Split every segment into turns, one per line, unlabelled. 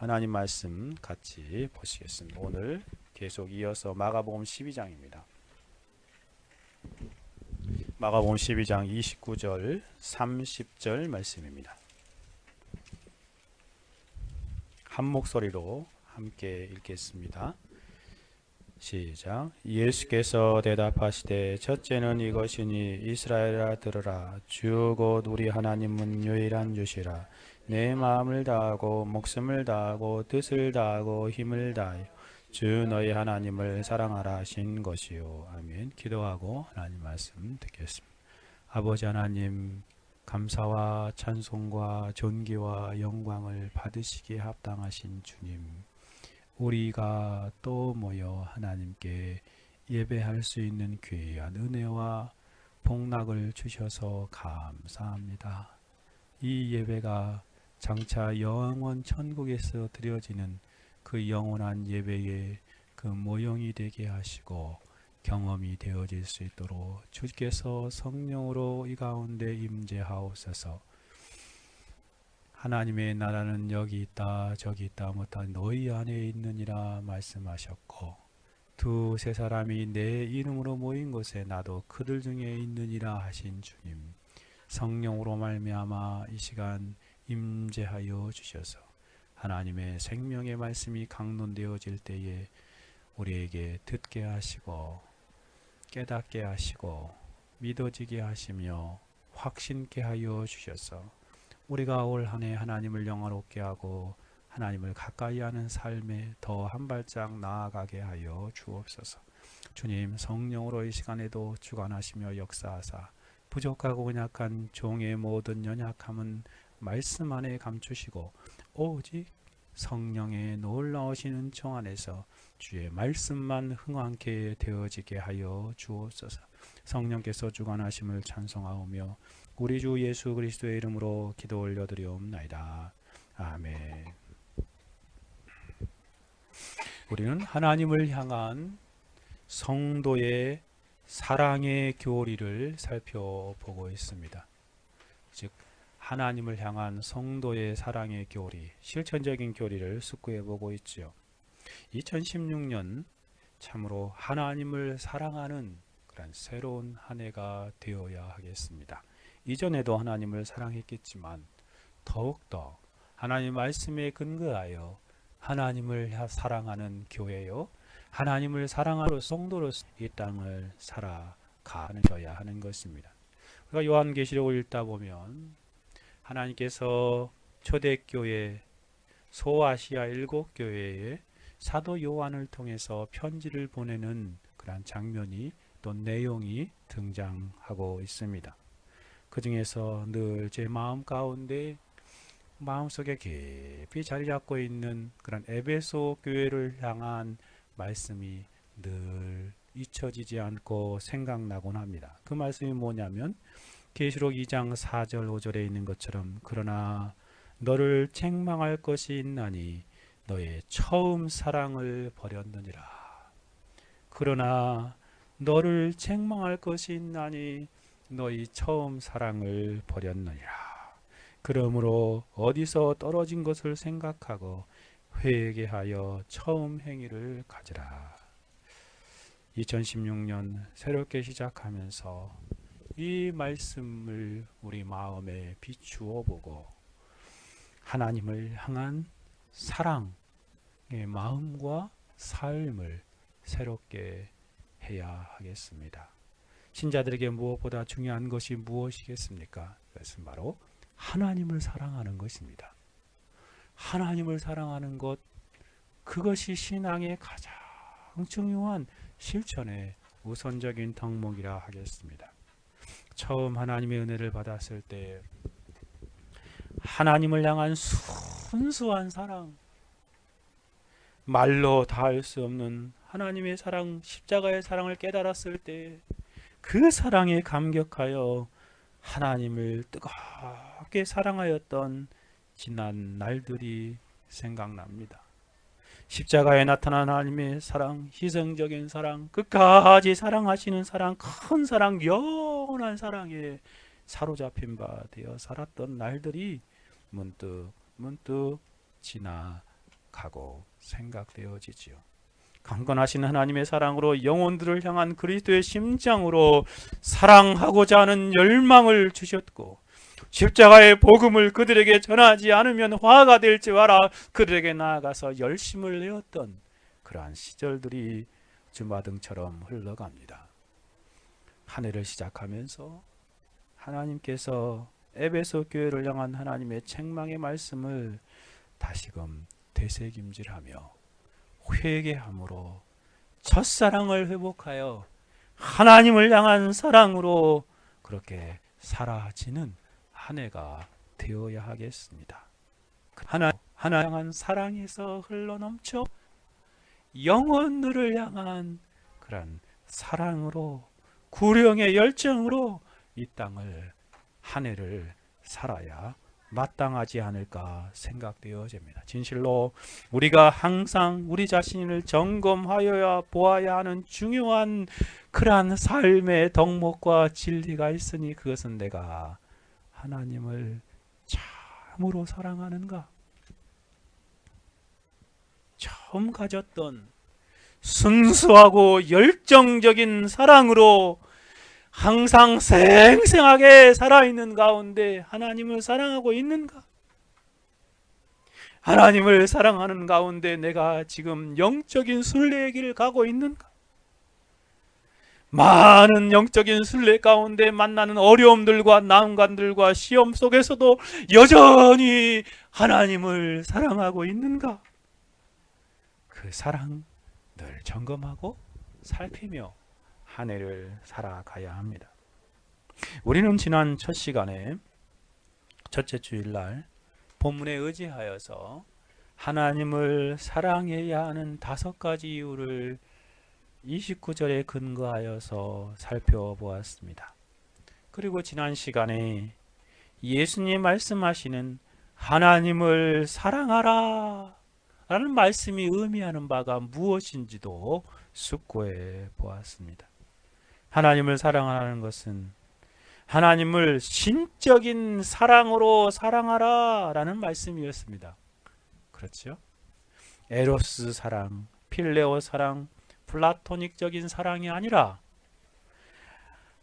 하나님 말씀 같이 보시겠습니다. 오늘 계속 이어서 마가복음 12장입니다. 마가복음 12장 29절 30절 말씀입니다. 한 목소리로 함께 읽겠습니다. 시작. 예수께서 대답하시되 첫째는 이것이니 이스라엘아 들으라. 주 곧 우리 하나님은 유일한 주시라. 내 마음을 다하고 목숨을 다하고 뜻을 다하고 힘을 다하여 주 너희 하나님을 사랑하라 하신 것이요. 아멘. 기도하고 하나님 말씀 듣겠습니다. 아버지 하나님, 감사와 찬송과 존귀와 영광을 받으시기에 합당하신 주님, 우리가 또 모여 하나님께 예배할 수 있는 귀한 은혜와 복락을 주셔서 감사합니다. 이 예배가 장차 영원 천국에서 드려지는 그 영원한 예배의 그 모형이 되게 하시고 경험이 되어질 수 있도록 주께서 성령으로 이 가운데 임재하옵소서. 하나님의 나라는 여기 있다 저기 있다 못한 너희 안에 있느니라 말씀하셨고, 두세 사람이 내 이름으로 모인 곳에 나도 그들 중에 있느니라 하신 주님, 성령으로 말미암아 이 시간 임재하여 주셔서 하나님의 생명의 말씀이 강론되어질 때에 우리에게 듣게 하시고 깨닫게 하시고 믿어지게 하시며 확신케 하여 주셔서 우리가 올 한 해 하나님을 영화롭게 하고 하나님을 가까이 하는 삶에 더 한 발짝 나아가게 하여 주옵소서. 주님, 성령으로 이 시간에도 주관하시며 역사하사 부족하고 연약한 종의 모든 연약함은 말씀 안에 감추시고 오직 성령의 놀라우신 은총 안에서 주의 말씀만 흥왕케 되어지게 하여 주옵소서. 성령께서 주관하심을 찬송하오며 우리 주 예수 그리스도의 이름으로 기도 올려드리옵나이다. 아멘. 우리는 하나님을 향한 성도의 사랑의 교리를 살펴보고 있습니다. 즉 하나님을 향한 성도의 사랑의 교리, 실천적인 교리를 숙고해 보고 있죠. 2016년 참으로 하나님을 사랑하는 그런 새로운 한 해가 되어야 하겠습니다. 이전에도 하나님을 사랑했겠지만 더욱더 하나님 말씀에 근거하여 하나님을 사랑하는 교회요, 하나님을 사랑하는 성도로서 이 땅을 살아가야 하는 것입니다. 우리가 요한계시록을 읽다 보면 하나님께서 초대교회 소아시아 7교회에 사도 요한을 통해서 편지를 보내는 그런 장면이 또 내용이 등장하고 있습니다. 그 중에서 늘 제 마음 가운데 마음속에 깊이 자리 잡고 있는 그런 에베소 교회를 향한 말씀이 늘 잊혀지지 않고 생각나곤 합니다. 그 말씀이 뭐냐면 계시록 2장 4절 5절에 있는 것처럼 그러나 너를 책망할 것이 있나니 너의 처음 사랑을 버렸느니라. 그러나 너를 책망할 것이 있나니 너희 처음 사랑을 버렸느니라. 그러므로 어디서 떨어진 것을 생각하고 회개하여 처음 행위를 가지라. 2016년 새롭게 시작하면서 이 말씀을 우리 마음에 비추어 보고 하나님을 향한 사랑의 마음과 삶을 새롭게 해야 하겠습니다. 신자들에게 무엇보다 중요한 것이 무엇이겠습니까? 그것은 바로 하나님을 사랑하는 것입니다. 하나님을 사랑하는 것, 그것이 신앙의 가장 중요한 실천의 우선적인 덕목이라 하겠습니다. 처음 하나님의 은혜를 받았을 때 하나님을 향한 순수한 사랑, 말로 다할 수 없는 하나님의 사랑, 십자가의 사랑을 깨달았을 때 그 사랑에 감격하여 하나님을 뜨겁게 사랑하였던 지난 날들이 생각납니다. 십자가에 나타난 하나님의 사랑, 희생적인 사랑, 끝까지 사랑하시는 사랑, 큰 사랑, 영원한 사랑에 사로잡힌 바 되어 살았던 날들이 문득 지나갑니다. 가고 생각되어지지요. 강건하신 하나님의 사랑으로 영혼들을 향한 그리스도의 심장으로 사랑하고자 하는 열망을 주셨고, 십자가의 복음을 그들에게 전하지 않으면 화가 될지 알아 그들에게 나아가서 열심을 내었던 그러한 시절들이 주마등처럼 흘러갑니다. 한 해를 시작하면서 하나님께서 에베소 교회를 향한 하나님의 책망의 말씀을 다시금 되새김질하며 회개함으로 첫사랑을 회복하여 하나님을 향한 사랑으로 그렇게 사라지는 한 해가 되어야 하겠습니다. 하나님 향한 사랑에서 흘러넘쳐 영혼들을 향한 그런 사랑으로, 구령의 열정으로 이 땅을 한 해를 살아야 마땅하지 않을까 생각되어집니다. 진실로 우리가 항상 우리 자신을 점검하여야 보아야 하는 중요한 그러한 삶의 덕목과 진리가 있으니 그것은 내가 하나님을 참으로 사랑하는가? 처음 가졌던 순수하고 열정적인 사랑으로 항상 생생하게 살아있는 가운데 하나님을 사랑하고 있는가? 하나님을 사랑하는 가운데 내가 지금 영적인 순례의 길을 가고 있는가? 많은 영적인 순례 가운데 만나는 어려움들과 난관들과 시험 속에서도 여전히 하나님을 사랑하고 있는가? 그 사랑 늘 점검하고 살피며 한 해를 살아가야 합니다. 우리는 지난 첫 시간에 첫째 주일날 본문에 의지하여서 하나님을 사랑해야 하는 5가지 이유를 29절에 근거하여서 살펴보았습니다. 그리고 지난 시간에 예수님 말씀하시는 하나님을 사랑하라 라는 말씀이 의미하는 바가 무엇인지도 숙고해 보았습니다. 하나님을 사랑하라는 것은 하나님을 신적인 사랑으로 사랑하라 라는 말씀이었습니다. 그렇죠? 에로스 사랑, 필레오 사랑, 플라토닉적인 사랑이 아니라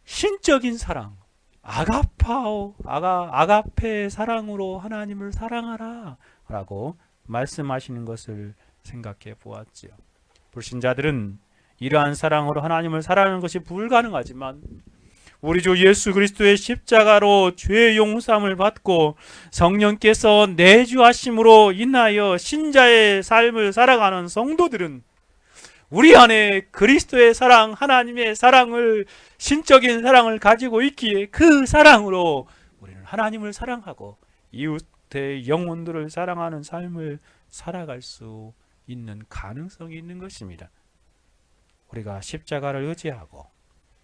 신적인 사랑, 아가파오, 아가페 사랑으로 하나님을 사랑하라 라고 말씀하시는 것을 생각해 보았지요. 불신자들은 이러한 사랑으로 하나님을 사랑하는 것이 불가능하지만 우리 주 예수 그리스도의 십자가로 죄의 용서함을 받고 성령께서 내주하심으로 인하여 신자의 삶을 살아가는 성도들은 우리 안에 그리스도의 사랑, 하나님의 사랑을, 신적인 사랑을 가지고 있기에 그 사랑으로 우리는 하나님을 사랑하고 이웃의 영혼들을 사랑하는 삶을 살아갈 수 있는 가능성이 있는 것입니다. 우리가 십자가를 의지하고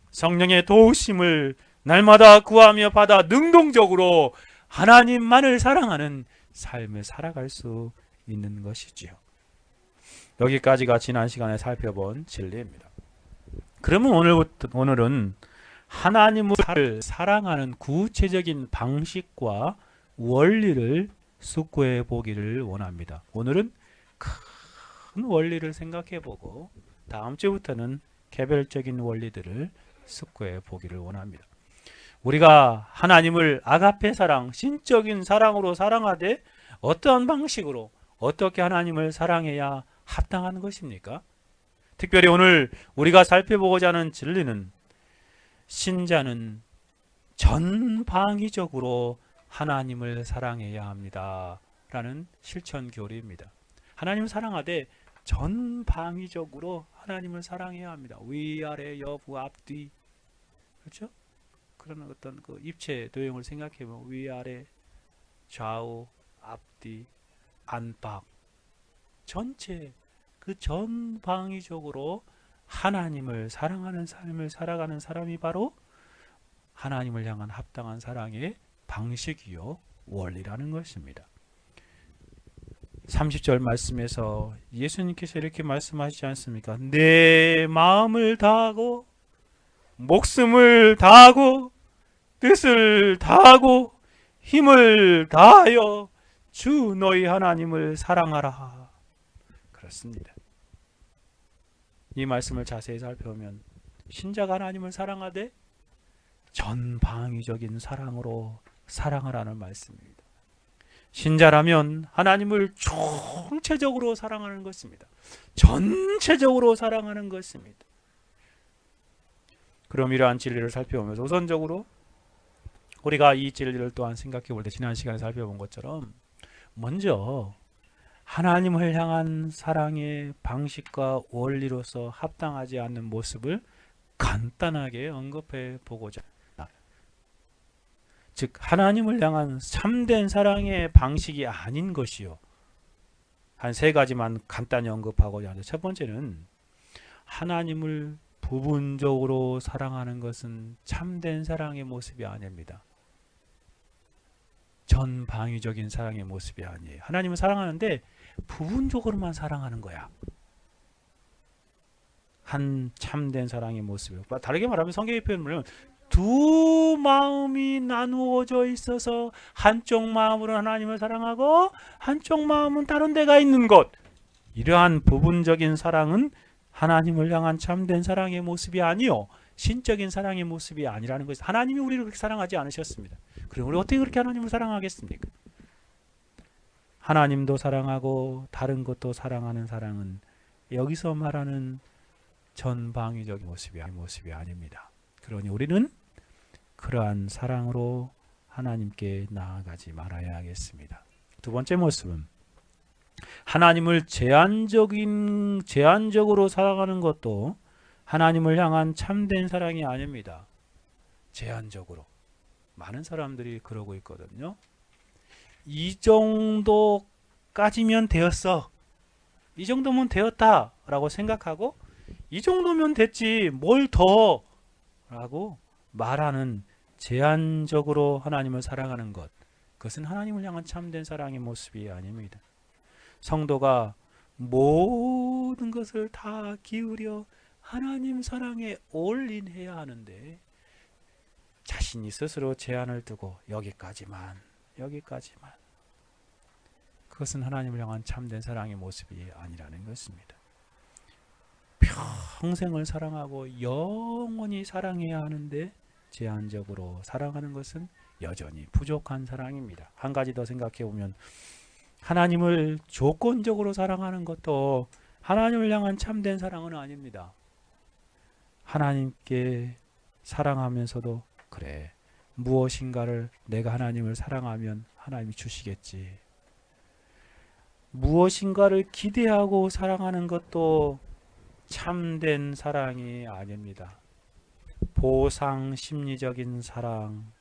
성령의 도우심을 날마다 구하며 받아 능동적으로 하나님만을 사랑하는 삶을 살아갈 수 있는 것이지요. 여기까지가 지난 시간에 살펴본 진리입니다. 그러면 오늘은 하나님을 사랑하는 구체적인 방식과 원리를 숙고해 보기를 원합니다. 오늘은 큰 원리를 생각해 보고 다음 주부터는 개별적인 원리들을 숙고해 보기를 원합니다. 우리가 하나님을 아가페 사랑, 신적인 사랑으로 사랑하되 어떠한 방식으로 어떻게 하나님을 사랑해야 합당한 것입니까? 특별히 오늘 우리가 살펴보고자 하는 진리는 신자는 전방위적으로 하나님을 사랑해야 합니다 라는 실천 교리입니다. 하나님을 사랑하되 전방위적으로 하나님을 사랑해야 합니다. 위아래 여부 앞뒤, 그렇죠? 그런 어떤 그 입체 도형을 생각해보면 위아래 좌우 앞뒤 안팎 전체 그 전방위적으로 하나님을 사랑하는 삶을 살아가는 사람이 바로 하나님을 향한 합당한 사랑의 방식이요 원리라는 것입니다. 30절 말씀에서 예수님께서 이렇게 말씀하시지 않습니까? 내 마음을 다하고 목숨을 다하고 뜻을 다하고 힘을 다하여 주 너희 하나님을 사랑하라. 그렇습니다. 이 말씀을 자세히 살펴보면 신자가 하나님을 사랑하되 전방위적인 사랑으로 사랑하라는 말씀입니다. 신자라면 하나님을 총체적으로 사랑하는 것입니다. 전체적으로 사랑하는 것입니다. 그럼 이러한 진리를 살펴보면서 우선적으로 우리가 이 진리를 또한 생각해 볼 때 지난 시간에 살펴본 것처럼 먼저 하나님을 향한 사랑의 방식과 원리로서 합당하지 않는 모습을 간단하게 언급해 보고자, 즉 하나님을 향한 참된 사랑의 방식이 아닌 것이요, 한 세 가지만 간단히 언급하고자 하는데, 첫 번째는 하나님을 부분적으로 사랑하는 것은 참된 사랑의 모습이 아닙니다. 전방위적인 사랑의 모습이 아니에요. 하나님을 사랑하는데 부분적으로만 사랑하는 거야. 한 참된 사랑의 모습이에요. 다르게 말하면 성경의 표현을 두 마음이 나누어져 있어서 한쪽 마음으로 하나님을 사랑하고 한쪽 마음은 다른 데가 있는 것, 이러한 부분적인 사랑은 하나님을 향한 참된 사랑의 모습이 아니요, 신적인 사랑의 모습이 아니라는 것이, 하나님이 우리를 그렇게 사랑하지 않으셨습니다. 그럼 우리 어떻게 그렇게 하나님을 사랑하겠습니까? 하나님도 사랑하고 다른 것도 사랑하는 사랑은 여기서 말하는 전방위적인 모습이 아닙니다. 그러니 우리는 그러한 사랑으로 하나님께 나아가지 말아야 하겠습니다. 두 번째 모습은 하나님을 제한적으로 사랑하는 것도 하나님을 향한 참된 사랑이 아닙니다. 제한적으로. 많은 사람들이 그러고 있거든요. 이 정도까지면 되었어, 이 정도면 되었다 라고 생각하고, 이 정도면 됐지 뭘 더 라고 말하는 제한적으로 하나님을 사랑하는 것, 그것은 하나님을 향한 참된 사랑의 모습이 아닙니다. 성도가 모든 것을 다 기울여 하나님 사랑에 올인해야 하는데 자신이 스스로 제한을 두고 여기까지만, 그것은 하나님을 향한 참된 사랑의 모습이 아니라는 것입니다. 평생을 사랑하고 영원히 사랑해야 하는데 제한적으로 사랑하는 것은 여전히 부족한 사랑입니다. 한 가지 더 생각해 보면 하나님을 조건적으로 사랑하는 것도 하나님을 향한 참된 사랑은 아닙니다. 하나님께 사랑하면서도 그래, 무엇인가를 내가 하나님을 사랑하면 하나님이 주시겠지, 무엇인가를 기대하고 사랑하는 것도 참된 사랑이 아닙니다. 보상 심리적인 사랑,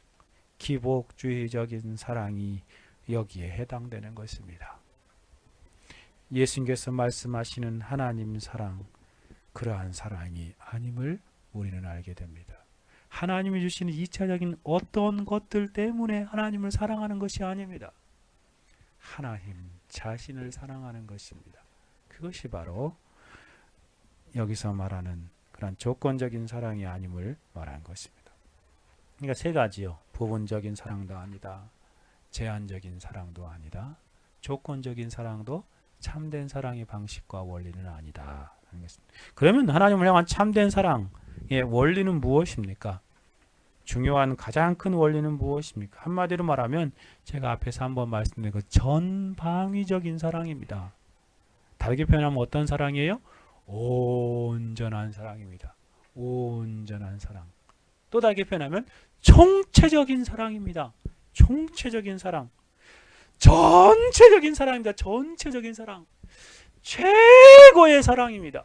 기복주의적인 사랑이 여기에 해당되는 것입니다. 예수님께서 말씀하시는 하나님 사랑, 그러한 사랑이 아님을 우리는 알게 됩니다. 하나님이 주시는 2차적인 어떤 것들 때문에 하나님을 사랑하는 것이 아닙니다. 하나님 자신을 사랑하는 것입니다. 그것이 바로 여기서 말하는 그런 조건적인 사랑이 아님을 말한 것입니다. 그러니까 세 가지요. 부분적인 사랑도 아니다, 제한적인 사랑도 아니다, 조건적인 사랑도 참된 사랑의 방식과 원리는 아니다. 그러면 하나님을 향한 참된 사랑의 원리는 무엇입니까? 중요한 가장 큰 원리는 무엇입니까? 한마디로 말하면 제가 앞에서 한번 말씀드린 그 전방위적인 사랑입니다. 다르게 표현하면 어떤 사랑이에요? 온전한 사랑입니다. 온전한 사랑. 또 다르게 표현하면 총체적인 사랑입니다. 총체적인 사랑. 전체적인 사랑입니다. 전체적인 사랑. 최고의 사랑입니다.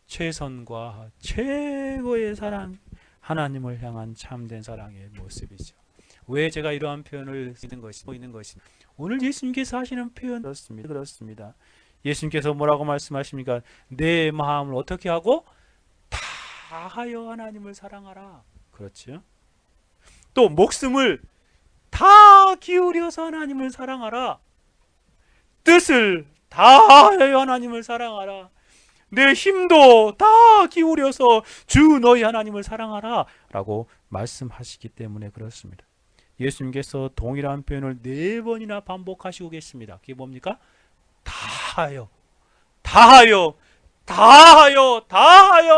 최선과 최고의 사랑, 하나님을 향한 참된 사랑의 모습이죠. 왜 제가 이러한 표현을 쓰는 것이 오늘 예수님께서 하시는 표현 그렇습니다. 예수님께서 뭐라고 말씀하십니까? 내 마음을 어떻게 하고? 다하여 하나님을 사랑하라. 그렇죠? 또 목숨을 다 기울여서 하나님을 사랑하라. 뜻을 다하여 하나님을 사랑하라. 내 힘도 다 기울여서 주 너희 하나님을 사랑하라 라고 말씀하시기 때문에 그렇습니다. 예수님께서 동일한 표현을 4번이나 반복하시고 계십니다. 그게 뭡니까? 다하여, 다하여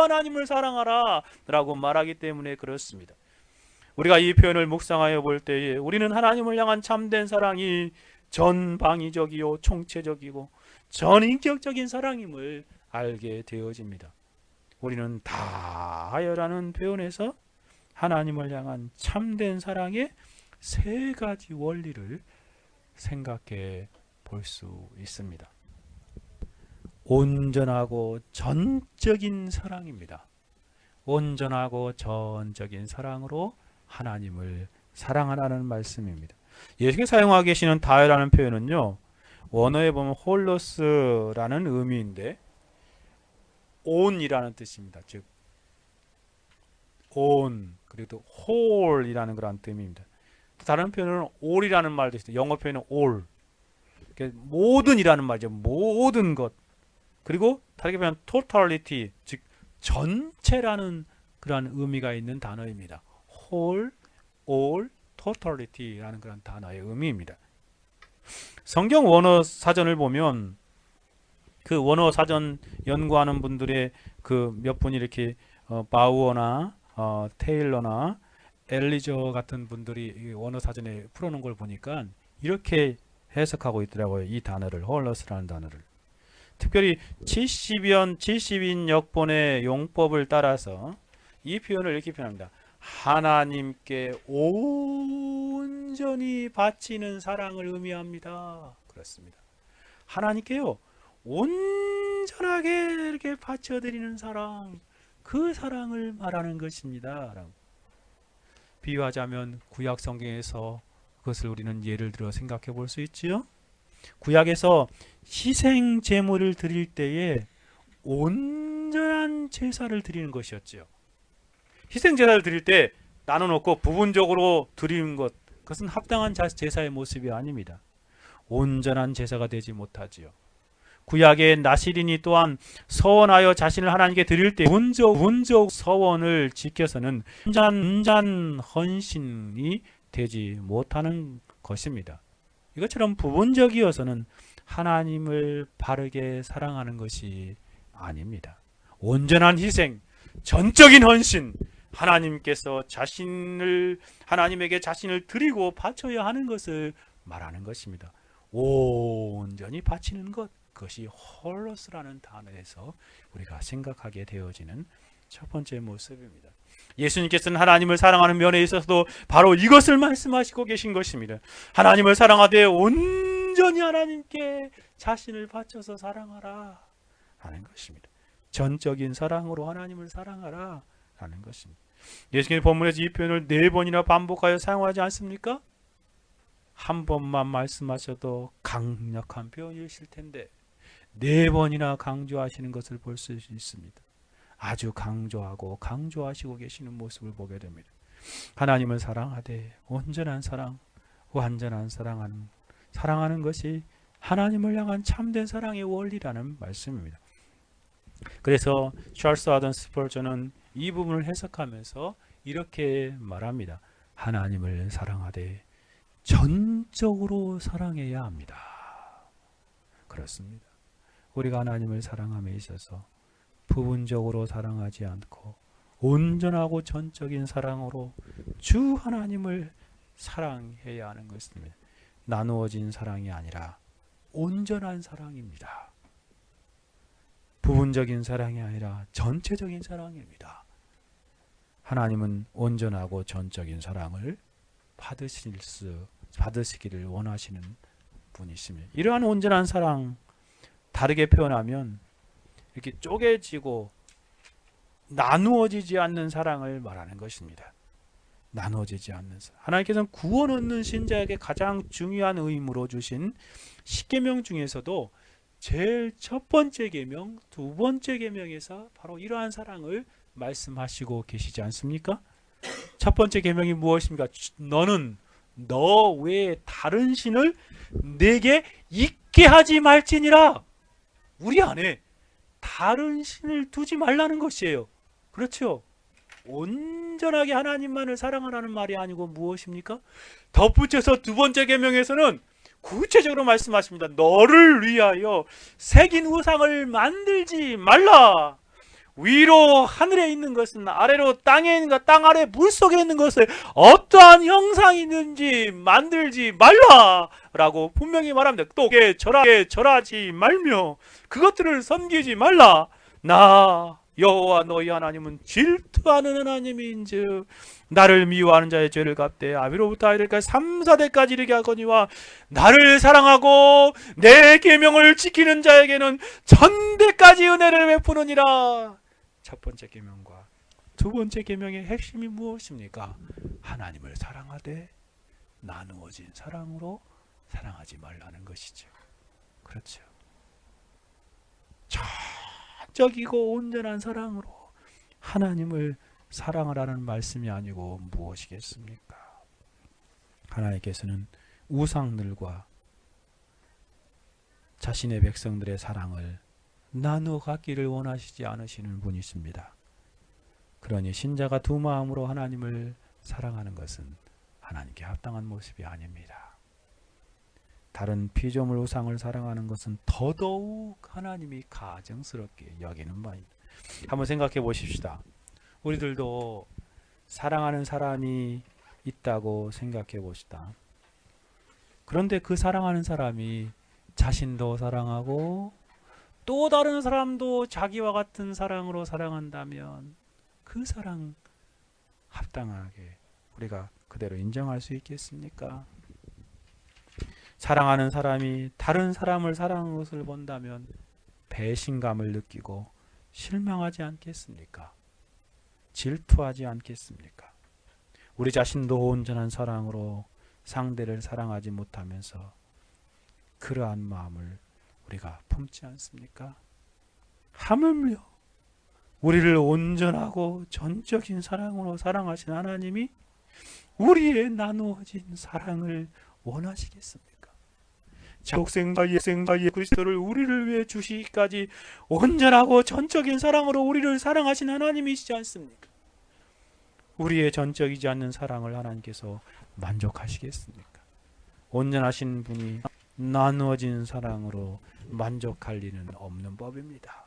하나님을 사랑하라 라고 말하기 때문에 그렇습니다. 우리가 이 표현을 묵상하여 볼 때에 우리는 하나님을 향한 참된 사랑이 전방위적이요 총체적이고 전인격적인 사랑임을 알게 되어집니다. 우리는 다하여라는 표현에서 하나님을 향한 참된 사랑의 세 가지 원리를 생각해 볼 수 있습니다. 온전하고 전적인 사랑입니다. 온전하고 전적인 사랑으로 하나님을 사랑하라는 말씀입니다. 예수께서 사용하고 계시는 다하여라는 표현은요, 원어에 보면 홀로스라는 의미인데 온이라는 뜻입니다. 즉 온, 그리고 또 홀이라는 그런 뜻입니다. 다른 표현은 all이라는 말도 있어요. 영어 표현은 all. 그러니까 모든이라는 말이죠. 모든 것. 그리고 다르게 보면 totality, 즉 전체라는 그런 의미가 있는 단어입니다. whole, all, totality라는 그런 단어의 의미입니다. 성경 원어 사전을 보면 그 원어 사전 연구하는 분들의 그 몇 분이 이렇게 바우어나 테일러나 엘리저 같은 분들이 원어 사전에 풀어놓은 걸 보니까 이렇게 해석하고 있더라고요. 이 단어를, 홀러스라는 단어를. 특별히 70인 역본의 용법을 따라서 이 표현을 이렇게 표현합니다. 하나님께 온전히 바치는 사랑을 의미합니다. 그렇습니다. 하나님께요, 온전하게 이렇게 바쳐드리는 사랑, 그 사랑을 말하는 것입니다. 비유하자면 구약 성경에서 그것을 우리는 예를 들어 생각해 볼 수 있지요. 구약에서 희생 제물을 드릴 때에 온전한 제사를 드리는 것이었지요. 희생 제사를 드릴 때 나눠놓고 부분적으로 드리는 것, 그것은 합당한 제사의 모습이 아닙니다. 온전한 제사가 되지 못하지요. 구약의 나시린이 또한 서원하여 자신을 하나님께 드릴 때 부분적 서원을 지켜서는 온전한 헌신이 되지 못하는 것입니다. 이것처럼 부분적이어서는 하나님을 바르게 사랑하는 것이 아닙니다. 온전한 희생, 전적인 헌신, 하나님께서 하나님에게 자신을 드리고 바쳐야 하는 것을 말하는 것입니다. 온전히 바치는 것, 그것이 홀로스라는 단어에서 우리가 생각하게 되어지는 첫 번째 모습입니다. 예수님께서는 하나님을 사랑하는 면에 있어서도 바로 이것을 말씀하시고 계신 것입니다. 하나님을 사랑하되 온전히 하나님께 자신을 바쳐서 사랑하라 하는 것입니다. 전적인 사랑으로 하나님을 사랑하라 하는 것입니다. 예수님의 본문에서 이 표현을 4번이나 반복하여 사용하지 않습니까? 한 번만 말씀하셔도 강력한 표현이실 텐데 4번이나 강조하시는 것을 볼 수 있습니다. 아주 강조하고 강조하시고 계시는 모습을 보게 됩니다. 하나님을 사랑하되 온전한 사랑, 완전한 사랑하는 것이 하나님을 향한 참된 사랑의 원리라는 말씀입니다. 그래서 찰스 하던 스펄전은 이 부분을 해석하면서 이렇게 말합니다. 하나님을 사랑하되 전적으로 사랑해야 합니다. 그렇습니다. 우리가 하나님을 사랑함에 있어서 부분적으로 사랑하지 않고 온전하고 전적인 사랑으로 주 하나님을 사랑해야 하는 것입니다. 나누어진 사랑이 아니라 온전한 사랑입니다. 부분적인 사랑이 아니라 전체적인 사랑입니다. 하나님은 온전하고 전적인 사랑을 받으시기를 원하시는 분이십니다. 이러한 온전한 사랑, 다르게 표현하면 이렇게 쪼개지고 나누어지지 않는 사랑을 말하는 것입니다. 나누어지지 않는 사랑. 하나님께서는 구원 얻는 신자에게 가장 중요한 의무로 주신 10계명 중에서도 제일 첫 번째 계명, 두 번째 계명에서 바로 이러한 사랑을 말씀하시고 계시지 않습니까? 첫 번째 계명이 무엇입니까? 너는 너 외에 다른 신을 내게 있게 하지 말지니라. 우리 안에 다른 신을 두지 말라는 것이에요. 그렇죠? 온전하게 하나님만을 사랑하라는 말이 아니고 무엇입니까? 덧붙여서 두 번째 계명에서는 구체적으로 말씀하십니다. 너를 위하여 새긴 우상을 만들지 말라. 위로 하늘에 있는 것은 아래로 땅에 있는 것, 땅 아래 물속에 있는 것을 어떠한 형상이 있는지 만들지 말라 라고 분명히 말합니다. 또 절하지 말며 그것들을 섬기지 말라. 나 여호와 너희 하나님은 질투하는 하나님인즉 나를 미워하는 자의 죄를 갚되 아비로부터 아이들까지 3, 4대까지 이르게 하거니와 나를 사랑하고 내 계명을 지키는 자에게는 천대까지 은혜를 베푸느니라. 첫 번째 계명과 두 번째 계명의 핵심이 무엇입니까? 하나님을 사랑하되 나누어진 사랑으로 사랑하지 말라는 것이죠. 그렇죠. 전적이고 온전한 사랑으로 하나님을 사랑하라는 말씀이 아니고 무엇이겠습니까? 하나님께서는 우상들과 자신의 백성들의 사랑을 나누어 갖기를 원하시지 않으시는 분이십니다. 그러니 신자가 두 마음으로 하나님을 사랑하는 것은 하나님께 합당한 모습이 아닙니다. 다른 피조물 우상을 사랑하는 것은 더더욱 하나님이 가증스럽게 여기는 바입니다. 한번 생각해 보십시다. 우리들도 사랑하는 사람이 있다고 생각해 봅시다. 그런데 그 사랑하는 사람이 자신도 사랑하고 또 다른 사람도 자기와 같은 사랑으로 사랑한다면 그 사랑 합당하게 우리가 그대로 인정할 수 있겠습니까? 사랑하는 사람이 다른 사람을 사랑하는 것을 본다면 배신감을 느끼고 실망하지 않겠습니까? 질투하지 않겠습니까? 우리 자신도 온전한 사랑으로 상대를 사랑하지 못하면서 그러한 마음을 우리가 품지 않습니까? 하물며 우리를 온전하고 전적인 사랑으로 사랑하신 하나님이 우리의 나누어진 사랑을 원하시겠습니까? 독생자 예수 그리스도를 우리를 위해 주시기까지 온전하고 전적인 사랑으로 우리를 사랑하신 하나님이시지 않습니까? 우리의 전적이지 않는 사랑을 하나님께서 만족하시겠습니까? 온전하신 분이 나누어진 사랑으로 만족할 리는 없는 법입니다.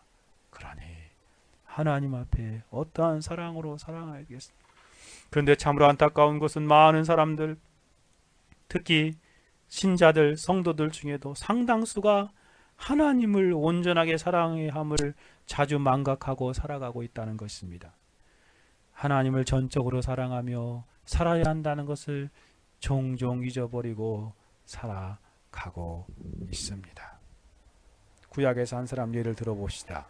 그러니 하나님 앞에 어떠한 사랑으로 사랑하겠습니까? 그런데 참으로 안타까운 것은 많은 사람들, 특히 신자들, 성도들 중에도 상당수가 하나님을 온전하게 사랑해야 함을 자주 망각하고 살아가고 있다는 것입니다. 하나님을 전적으로 사랑하며 살아야 한다는 것을 종종 잊어버리고 살아가고 있습니다. 구약에서 한 사람 예를 들어봅시다.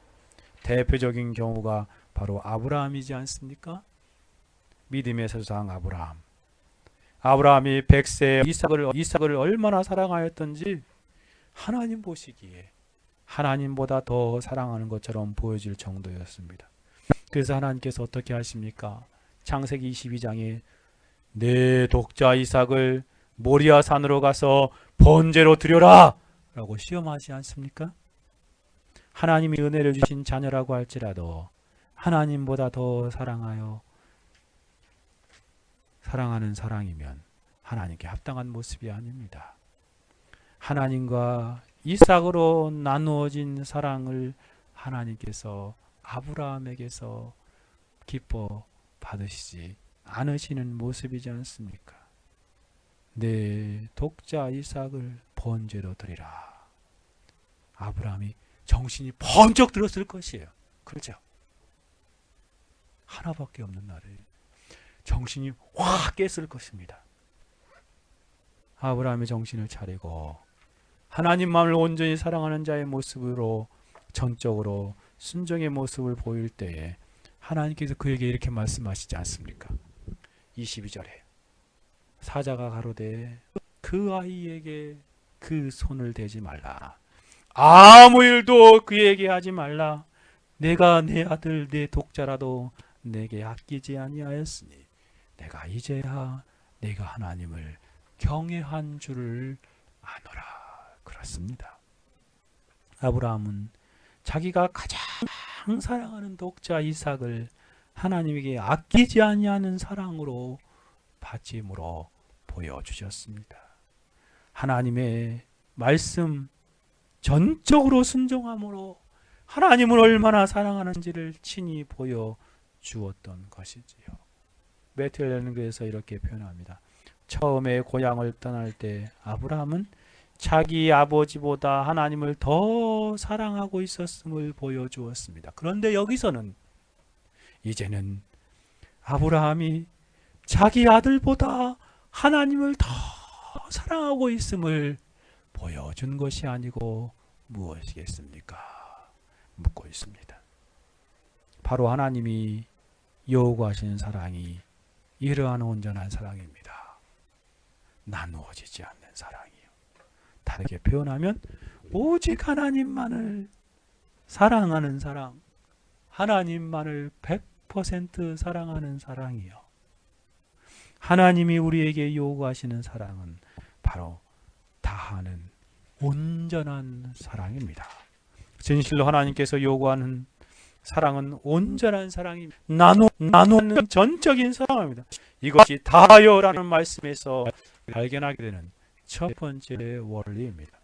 대표적인 경우가 바로 아브라함이지 않습니까? 믿음의 조상 아브라함. 아브라함이 100세 이삭을 얼마나 사랑하였던지 하나님 보시기에 하나님보다 더 사랑하는 것처럼 보여질 정도였습니다. 그래서 하나님께서 어떻게 하십니까? 창세기 22장에 내 독자 이삭을 모리아 산으로 가서 번제로 드려라 라고 시험하지 않습니까? 하나님이 은혜를 주신 자녀라고 할지라도 하나님보다 더 사랑하는 사랑이면 하나님께 합당한 모습이 아닙니다. 하나님과 이삭으로 나누어진 사랑을 하나님께서 아브라함에게서 기뻐 받으시지 않으시는 모습이지 않습니까? 내 독자 이삭을 번제로 드리라. 아브라함이 정신이 번쩍 들었을 것이에요. 그렇죠? 하나밖에 없는 날에 정신이 확 깼을 것입니다. 아브라함이 정신을 차리고 하나님만을 온전히 사랑하는 자의 모습으로 전적으로 순종의 모습을 보일 때에 하나님께서 그에게 이렇게 말씀하시지 않습니까? 22절에 사자가 가로되 그 아이에게 그 손을 대지 말라. 아무 일도 그에게 하지 말라. 내가 내 아들 내 독자라도 내게 아끼지 아니하였으니 내가 이제야 내가 하나님을 경외한 줄을 아노라. 그렇습니다. 아브라함은 자기가 가장 사랑하는 독자 이삭을 하나님에게 아끼지 아니하는 사랑으로 바침으로 보여주셨습니다. 하나님의 말씀 전적으로 순종함으로 하나님을 얼마나 사랑하는지를 친히 보여주었던 것이지요. 베들레헴에서 이렇게 표현합니다. 처음에 고향을 떠날 때 아브라함은 자기 아버지보다 하나님을 더 사랑하고 있었음을 보여주었습니다. 그런데 여기서는 이제는 아브라함이 자기 아들보다 하나님을 더 사랑하고 있음을 보여준 것이 아니고 무엇이겠습니까? 묻고 있습니다. 바로 하나님이 요구하시는 사랑이 이러한 온전한 사랑입니다. 나누어지지 않는 사랑이요. 다르게 표현하면 오직 하나님만을 사랑하는 사랑, 하나님만을 100% 사랑하는 사랑이요. 하나님이 우리에게 요구하시는 사랑은 바로 다하는 온전한 사랑입니다. 진실로 하나님께서 요구하는 사랑은 온전한 사랑입니다. 나누는 전적인 사랑입니다. 이것이 다하여라는 말씀에서 발견하게 되는 첫 번째 원리입니다.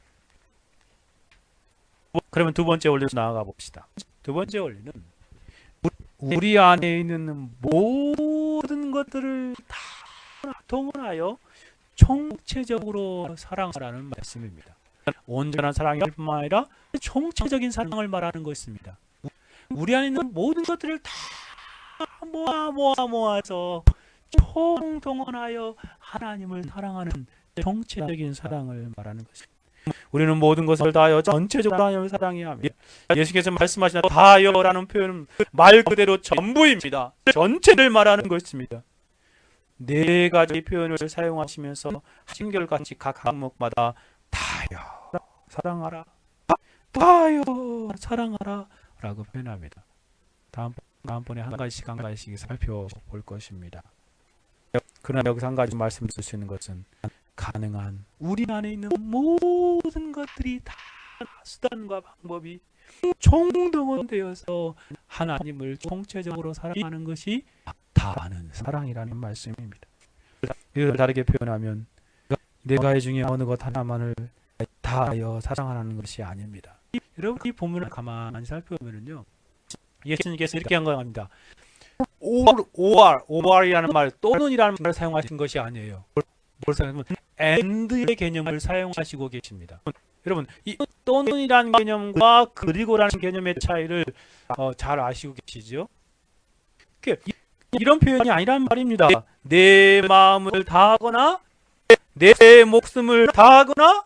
그러면 두 번째 원리로 나아가 봅시다. 두 번째 원리는 우리 안에 있는 모든 것들을 다 동원하여 총체적으로 사랑하라는 말씀입니다. 온전한 사랑이 뿐만 아니라 총체적인 사랑을 말하는 것입니다. 우리 안에 있는 모든 것들을 다 모아서 총동원하여 하나님을 사랑하는 총체적인 사랑을 말하는 것입니다. 우리는 모든 것을 다하여 전체적으로 하나님을 사랑해야 합니다. 예수께서 말씀하신 다하여라는 표현은 말 그대로 전부입니다. 전체를 말하는 것입니다. 네 가지 표현을 사용하시면서 한결같이 각 항목마다 다하여 사랑하라, 다하여 사랑하라 라고 표현합니다. 다음번에 한 가지씩 살펴볼 것입니다. 그러나 여기서 한 가지 말씀드릴 수 있는 것은 가능한 우리 안에 있는 모든 것들이 다 수단과 방법이 총동원되어서 하나님을 총체적으로 사랑하는 것이 다하는 사랑이라는 말씀입니다. 이걸 다르게 표현하면 네 가지 중에 어느 것 하나만을 다하여 사랑하는 것이 아닙니다. 여러분 이 본문을 가만히 살펴보면요, 예수님께서 이렇게 한 겁니다. OR이라는 말, 또는이라는 말을 사용하신 것이 아니에요. 뭘 사용하면 and의 개념을 사용하시고 계십니다. 여러분 이 또는이라는 개념과 그리고라는 개념의 차이를 잘 아시고 계시죠? 이런 표현이 아니란 말입니다. 내 마음을 다하거나 내 목숨을 다하거나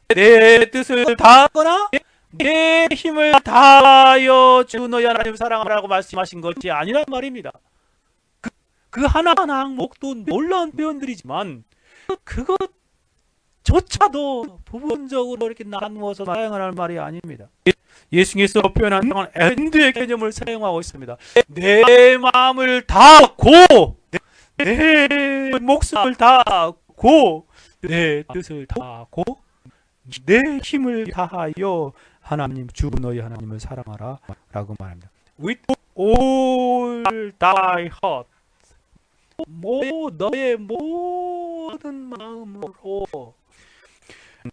내 뜻을 다하거나 내 힘을 다하여 주 너희 하나님을 사랑하라고 말씀하신 것이 아니란 말입니다. 그 하나하나 항목도 놀라운 표현들이지만 그것조차도 부분적으로 이렇게 나누어서 사용하라는 말이 아닙니다. 예수님께서 표현한 and의 개념을 사용하고 있습니다. 내 마음을 다하고 내 목숨을 다하고 내 뜻을 다하고 내 힘을 다하여 하나님 주 너희 하나님을 사랑하라 라고 말합니다. With all thy heart, 너의 모든 마음으로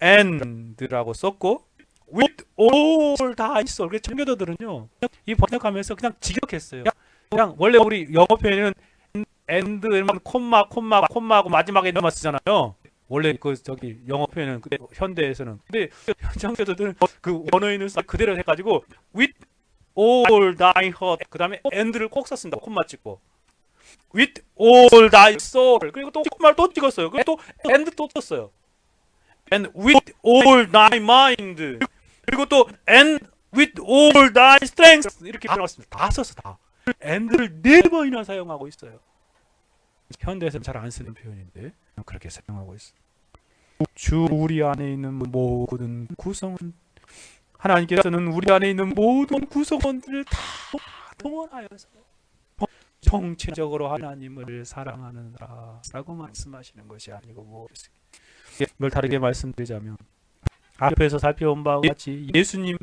and라고 썼고 with all thy soul. 그래서 청교도들은요 이 번역하면서 그냥 직역했어요. 그냥 원래 우리 영어 표현에는 and 이러면 콤마하고 마지막에 넘어 쓰잖아요. 원래 저기 영어 표현은 현대에서는. 근데 청교도들은 그 원어인을 그대로 해가지고 with all thy heart 그 다음에 and를 꼭 썼습니다. 콤마 찍고 with all thy soul 그리고 또 콤마를 또 찍었어요. 그리고 또 and 또 썼어요. and with all thy mind 그리고 또 and with all thy strength 이렇게 표현했습니다. 다 썼어 다. and를 4번이나 사용하고 있어요. 현대에서는 잘 안 쓰는 표현인데 그렇게 사용하고 있어요. 주 우리 안에 있는 모든 구성원, 하나님께서는 우리 안에 있는 모든 구성원들을 다 동원하여서 총체적으로 하나님을 사랑하느라라고 말씀하시는 것이 아니고 무엇입니까? 이걸 다르게 말씀드리자면 앞에서 살펴본 바와 같이 예수님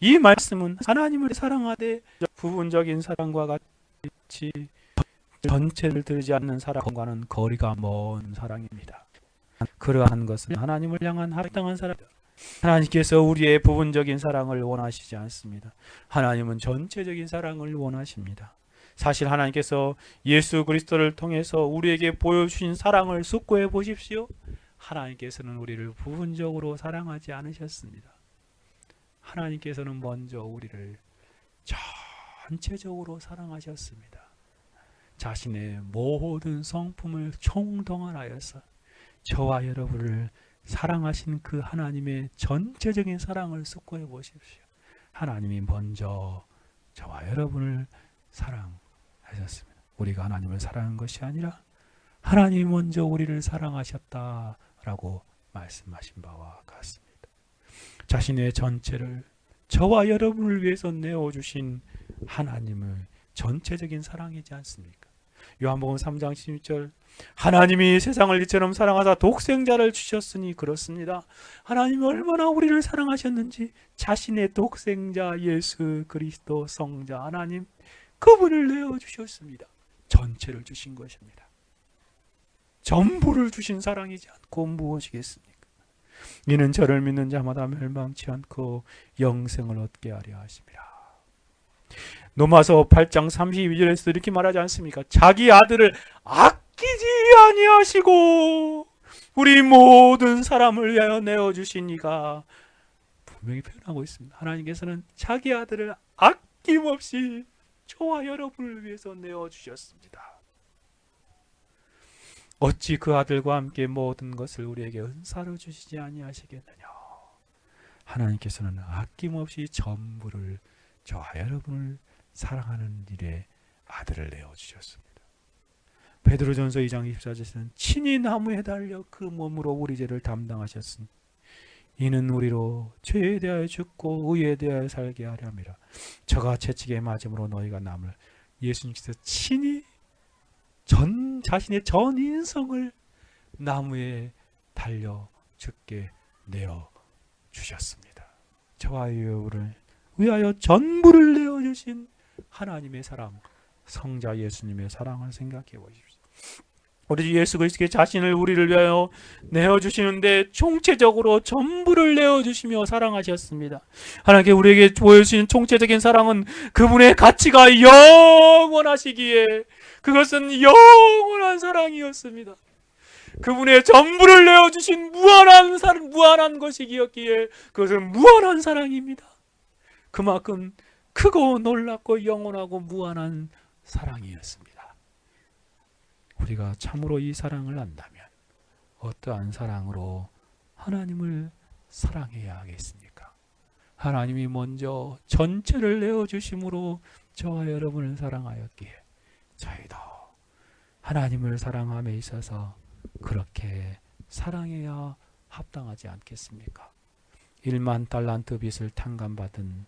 이 말씀은 하나님을 사랑하되 부분적인 사랑과 같이 전체를 들지 않는 사랑과는 거리가 먼 사랑입니다. 그러한 것은 하나님을 향한 합당한 사랑입니다. 하나님께서 우리의 부분적인 사랑을 원하시지 않습니다. 하나님은 전체적인 사랑을 원하십니다. 사실 하나님께서 예수 그리스도를 통해서 우리에게 보여주신 사랑을 숙고해 보십시오. 하나님께서는 우리를 부분적으로 사랑하지 않으셨습니다. 하나님께서는 먼저 우리를 전체적으로 사랑하셨습니다. 자신의 모든 성품을 총동원하여서 저와 여러분을 사랑하신 그 하나님의 전체적인 사랑을 숙고해 보십시오. 하나님이 먼저 저와 여러분을 사랑하셨습니다. 우리가 하나님을 사랑한 것이 아니라 하나님이 먼저 우리를 사랑하셨다라고 말씀하신 바와 같습니다. 자신의 전체를 저와 여러분을 위해서 내어주신 하나님의 전체적인 사랑이지 않습니까? 요한복음 3장 16절 하나님이 세상을 이처럼 사랑하사 독생자를 주셨으니 그렇습니다. 하나님이 얼마나 우리를 사랑하셨는지 자신의 독생자 예수 그리스도 성자 하나님 그분을 내어주셨습니다. 전체를 주신 것입니다. 전부를 주신 사랑이지 않고 무엇이겠습니까? 이는 저를 믿는 자마다 멸망치 않고 영생을 얻게 하려 하심이라. 로마서 8장 32절에서 이렇게 말하지 않습니까? 자기 아들을 아끼지 아니하시고 우리 모든 사람을 위하여 내어주신 이가 분명히 표현하고 있습니다. 하나님께서는 자기 아들을 아낌없이 저와 여러분을 위해서 내어주셨습니다. 어찌 그 아들과 함께 모든 것을 우리에게 은사로 주시지 아니하시겠느냐. 하나님께서는 아낌없이 전부를 저와 여러분을 사랑하는 일에 아들을 내어주셨습니다. 베드로전서 2장 24절에서는 친히 나무에 달려 그 몸으로 우리 죄를 담당하셨으니 이는 우리로 죄에 대하여 죽고 의에 대하여 살게 하려 함이라. 저가 채찍에 맞음으로 너희가 남을 예수님께서 친히 자신의 전 인성을 나무에 달려 죽게 내어 주셨습니다. 저와 여러분을 위하여 전부를 내어주신 하나님의 사랑, 성자 예수님의 사랑을 생각해 보십시오. 우리 예수 그리스도의 자신을 우리를 위하여 내어주시는데 총체적으로 전부를 내어주시며 사랑하셨습니다. 하나님께 우리에게 보여주신 총체적인 사랑은 그분의 가치가 영원하시기에 그것은 영원한 사랑이었습니다. 그분의 전부를 내어주신 무한한 것이기에 그것은 무한한 사랑입니다. 그만큼 크고 놀랍고 영원하고 무한한 사랑이었습니다. 우리가 참으로 이 사랑을 안다면 어떠한 사랑으로 하나님을 사랑해야 하겠습니까? 하나님이 먼저 전체를 내어주심으로 저와 여러분을 사랑하였기에 저희도 하나님을 사랑함에 있어서 그렇게 사랑해야 합당하지 않겠습니까? 1만 달란트 빚을 탕감받은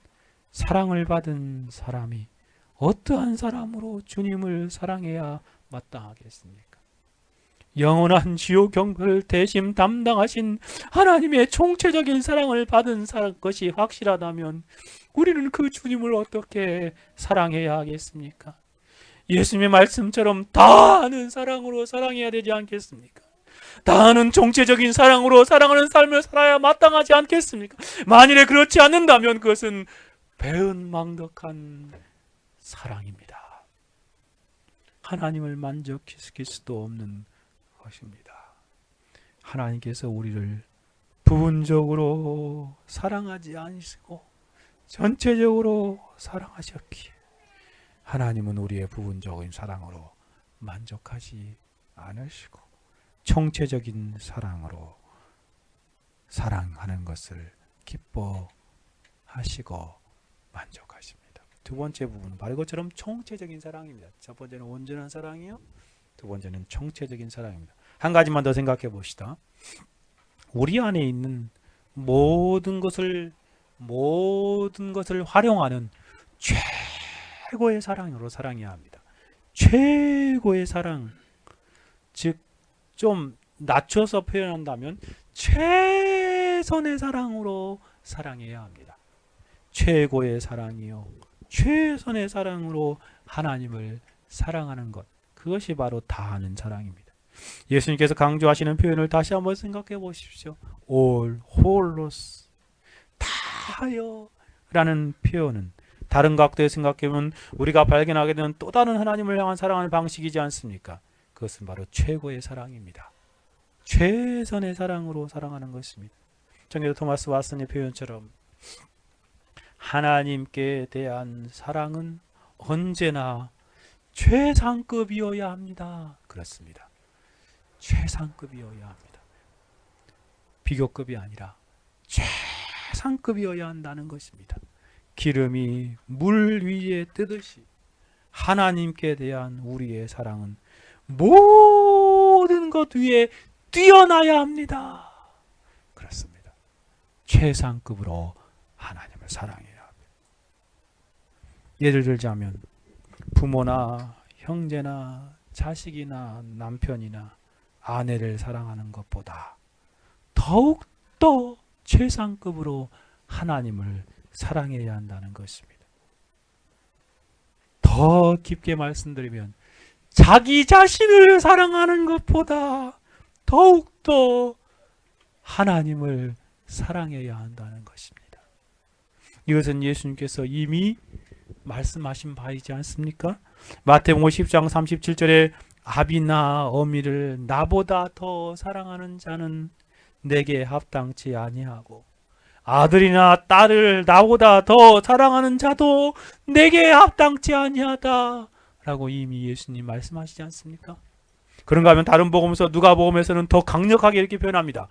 사랑을 받은 사람이 어떠한 사람으로 주님을 사랑해야 마땅하겠습니까? 영원한 지옥 경고를 대신 담당하신 하나님의 총체적인 사랑을 받은 것이 확실하다면 우리는 그 주님을 어떻게 사랑해야 하겠습니까? 예수님의 말씀처럼 다하는 사랑으로 사랑해야 되지 않겠습니까? 다하는 총체적인 사랑으로 사랑하는 삶을 살아야 마땅하지 않겠습니까? 만일에 그렇지 않는다면 그것은 배은망덕한 사랑입니다. 하나님을 만족시킬 수도 없는 것입니다. 하나님께서 우리를 부분적으로 사랑하지 않으시고 전체적으로 사랑하셨기에 하나님은 우리의 부분적인 사랑으로 만족하지 않으시고 총체적인 사랑으로 사랑하는 것을 기뻐하시고 만족하십니다. 두 번째 부분은 바로 이것처럼 총체적인 사랑입니다. 첫 번째는 온전한 사랑이요. 두 번째는 총체적인 사랑입니다. 한 가지만 더 생각해 봅시다. 우리 안에 있는 모든 것을 활용하는 최고의 사랑으로 사랑해야 합니다. 최고의 사랑, 즉 좀 낮춰서 표현한다면 최선의 사랑으로 사랑해야 합니다. 최고의 사랑이요, 최선의 사랑으로 하나님을 사랑하는 것, 그것이 바로 다하는 사랑입니다. 예수님께서 강조하시는 표현을 다시 한번 생각해 보십시오. all, wholos, 다하여 라는 표현은 다른 각도에 생각해보면 우리가 발견하게 되는 또 다른 하나님을 향한 사랑하는 방식이지 않습니까? 그것은 바로 최고의 사랑입니다. 최선의 사랑으로 사랑하는 것입니다. 정교도 토마스 왓슨의 표현처럼 하나님께 대한 사랑은 언제나 최상급이어야 합니다. 그렇습니다. 최상급이어야 합니다. 비교급이 아니라 최상급이어야 한다는 것입니다. 기름이 물 위에 뜨듯이 하나님께 대한 우리의 사랑은 모든 것 위에 뛰어나야 합니다. 그렇습니다. 최상급으로 하나님을 사랑해야 합니다. 예를 들자면 부모나 형제나 자식이나 남편이나 아내를 사랑하는 것보다 더욱더 최상급으로 하나님을 사랑해야 한다는 것입니다. 더 깊게 말씀드리면 자기 자신을 사랑하는 것보다 더욱더 하나님을 사랑해야 한다는 것입니다. 이것은 예수님께서 이미 말씀하신 바이지 않습니까? 마태복음 10장 37절에 아비나 어미를 나보다 더 사랑하는 자는 내게 합당치 아니하고 아들이나 딸을 나보다 더 사랑하는 자도 내게 합당치 아니하다 라고 이미 예수님 말씀하시지 않습니까? 그런가 하면 다른 복음서 누가복음에서는 더 강력하게 이렇게 표현합니다.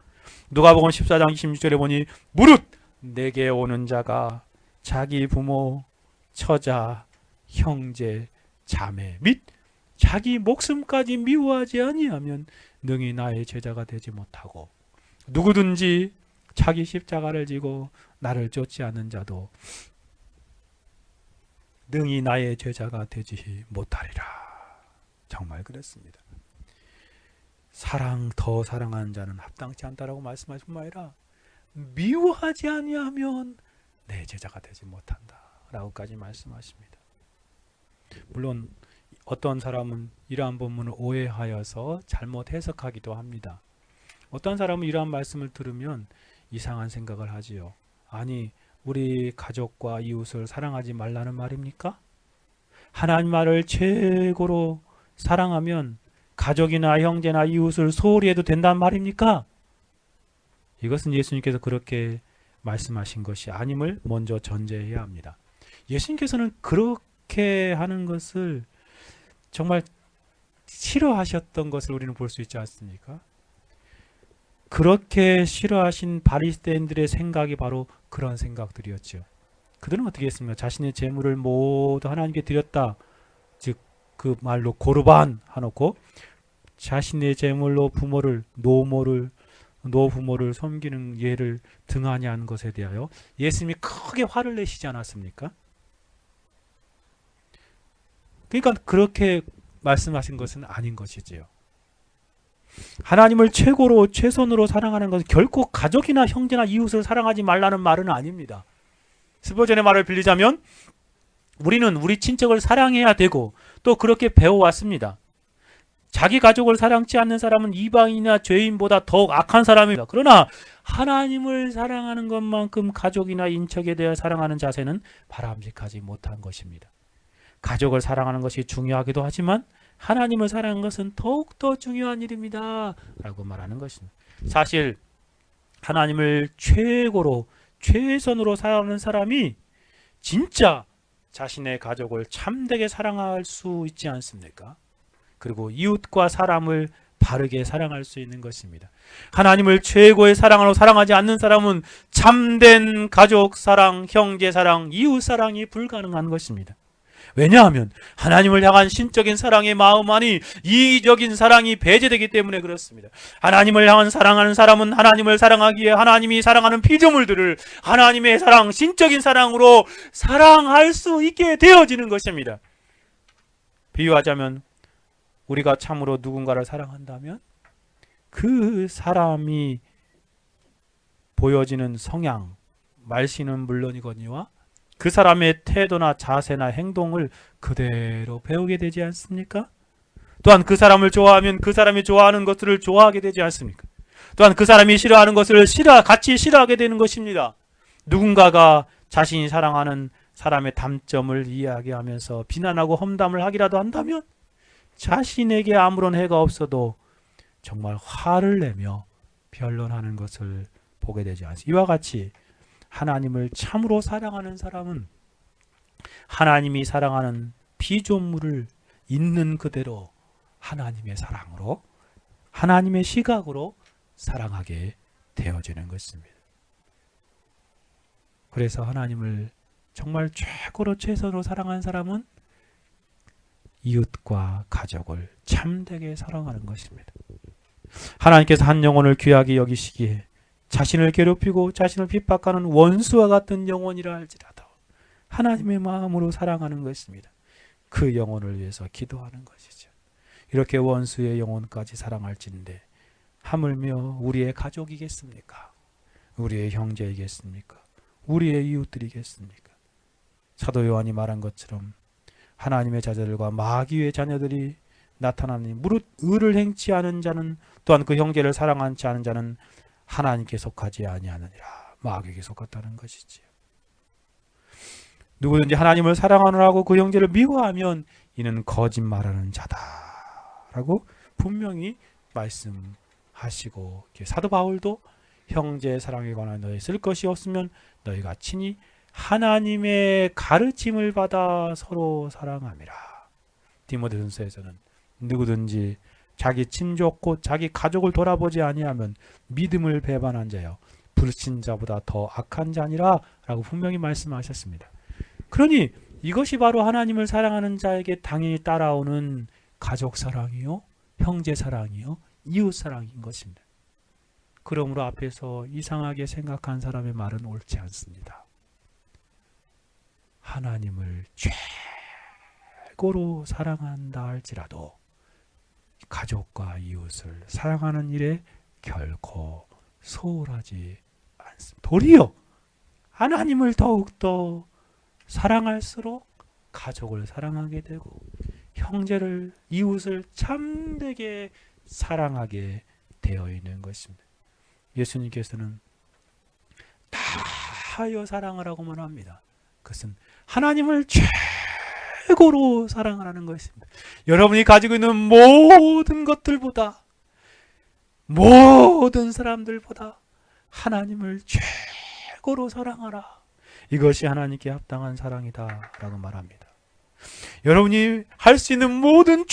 누가복음 14장 26절에 보니 무릇 내게 오는 자가 자기 부모, 처자, 형제, 자매 및 자기 목숨까지 미워하지 아니하면 능히 나의 제자가 되지 못하고 누구든지 자기 십자가를 지고 나를 쫓지 않는 자도 능히 나의 제자가 되지 못하리라. 정말 그렇습니다. 더 사랑하는 자는 합당치 않다라고 말씀하신 뿐만 아니라 미워하지 아니하면 내 제자가 되지 못한다 라고까지 말씀하십니다. 물론 어떤 사람은 이러한 본문을 오해하여서 잘못 해석하기도 합니다. 어떤 사람은 이러한 말씀을 들으면 이상한 생각을 하지요. 아니, 우리 가족과 이웃을 사랑하지 말라는 말입니까? 하나님 말을 최고로 사랑하면 가족이나 형제나 이웃을 소홀히 해도 된다는 말입니까? 이것은 예수님께서 그렇게 말씀하신 것이 아님을 먼저 전제해야 합니다. 예수님께서는 그렇게 하는 것을 정말 싫어하셨던 것을 우리는 볼 수 있지 않습니까? 그렇게 싫어하신 바리새인들의 생각이 바로 그런 생각들이었죠. 그들은 어떻게 했습니까? 자신의 재물을 모두 하나님께 드렸다. 즉 그 말로 고르반 하놓고 자신의 재물로 노부모를 섬기는 예를 등한히 한 것에 대하여 예수님이 크게 화를 내시지 않았습니까? 그러니까 그렇게 말씀하신 것은 아닌 것이지요. 하나님을 최고로 최선으로 사랑하는 것은 결코 가족이나 형제나 이웃을 사랑하지 말라는 말은 아닙니다. 스포전의 말을 빌리자면 우리는 우리 친척을 사랑해야 되고 또 그렇게 배워왔습니다. 자기 가족을 사랑치 않는 사람은 이방인이나 죄인보다 더욱 악한 사람입니다. 그러나 하나님을 사랑하는 것만큼 가족이나 인척에 대해 사랑하는 자세는 바람직하지 못한 것입니다. 가족을 사랑하는 것이 중요하기도 하지만 하나님을 사랑하는 것은 더욱더 중요한 일입니다 라고 말하는 것입니다. 사실 하나님을 최고로 최선으로 사랑하는 사람이 진짜 자신의 가족을 참되게 사랑할 수 있지 않습니까? 그리고 이웃과 사람을 바르게 사랑할 수 있는 것입니다. 하나님을 최고의 사랑으로 사랑하지 않는 사람은 참된 가족 사랑, 형제 사랑, 이웃 사랑이 불가능한 것입니다. 왜냐하면 하나님을 향한 신적인 사랑의 마음 안에 이기적인 사랑이 배제되기 때문에 그렇습니다. 하나님을 향한 사랑하는 사람은 하나님을 사랑하기에 하나님이 사랑하는 피조물들을 하나님의 사랑, 신적인 사랑으로 사랑할 수 있게 되어지는 것입니다. 비유하자면 우리가 참으로 누군가를 사랑한다면 그 사람이 보여지는 성향, 말씨는 물론이거니와 그 사람의 태도나 자세나 행동을 그대로 배우게 되지 않습니까? 또한 그 사람을 좋아하면 그 사람이 좋아하는 것들을 좋아하게 되지 않습니까? 또한 그 사람이 싫어하는 것을 같이 싫어하게 되는 것입니다. 누군가가 자신이 사랑하는 사람의 단점을 이야기하면서 비난하고 험담을 하기라도 한다면 자신에게 아무런 해가 없어도 정말 화를 내며 변론하는 것을 보게 되지 않습니까? 이와 같이 하나님을 참으로 사랑하는 사람은 하나님이 사랑하는 피조물을 있는 그대로 하나님의 사랑으로, 하나님의 시각으로 사랑하게 되어지는 것입니다. 그래서 하나님을 정말 최고로 최선으로 사랑한 사람은 이웃과 가족을 참되게 사랑하는 것입니다. 하나님께서 한 영혼을 귀하게 여기시기에 자신을 괴롭히고 자신을 핍박하는 원수와 같은 영혼이라 할지라도 하나님의 마음으로 사랑하는 것입니다. 그 영혼을 위해서 기도하는 것이죠. 이렇게 원수의 영혼까지 사랑할진데 하물며 우리의 가족이겠습니까? 우리의 형제이겠습니까? 우리의 이웃들이겠습니까? 사도 요한이 말한 것처럼 하나님의 자녀들과 마귀의 자녀들이 나타나니 무릇 의를 행치 않은 자는, 또한 그 형제를 사랑하지 않은 자는 하나님께 속하지 아니하느니라. 마귀에게 속았다는 것이지요. 누구든지 하나님을 사랑하느라고 그 형제를 미워하면 이는 거짓말하는 자다라고 분명히 말씀하시고, 사도 바울도 형제 사랑에 관한 너희 쓸 것이 없으면 너희가 친히 하나님의 가르침을 받아 서로 사랑함이라. 디모데전서에서는 누구든지 자기 친족 곧 자기 가족을 돌아보지 아니하면 믿음을 배반한 자여 불신자보다 더 악한 자니라 라고 분명히 말씀하셨습니다. 그러니 이것이 바로 하나님을 사랑하는 자에게 당연히 따라오는 가족 사랑이요, 형제 사랑이요, 이웃 사랑인 것입니다. 그러므로 앞에서 이상하게 생각한 사람의 말은 옳지 않습니다. 하나님을 최고로 사랑한다 할지라도 가족과 이웃을 사랑하는 일에 결코 소홀하지 않습니다. 도리어 하나님을 더욱더 사랑할수록 가족을 사랑하게 되고 형제를, 이웃을 참되게 사랑하게 되어 있는 것입니다. 예수님께서는 다하여 사랑하라고만 합니다. 그것은 하나님을 최고로 사랑하라는 것입니다. 여러분이 가지고 있는 모든 것들보다, 모든 사람들보다 하나님을 최고로 사랑하라. 이것이 하나님께 합당한 사랑이다 라고 말합니다. 여러분이 할 수 있는 모든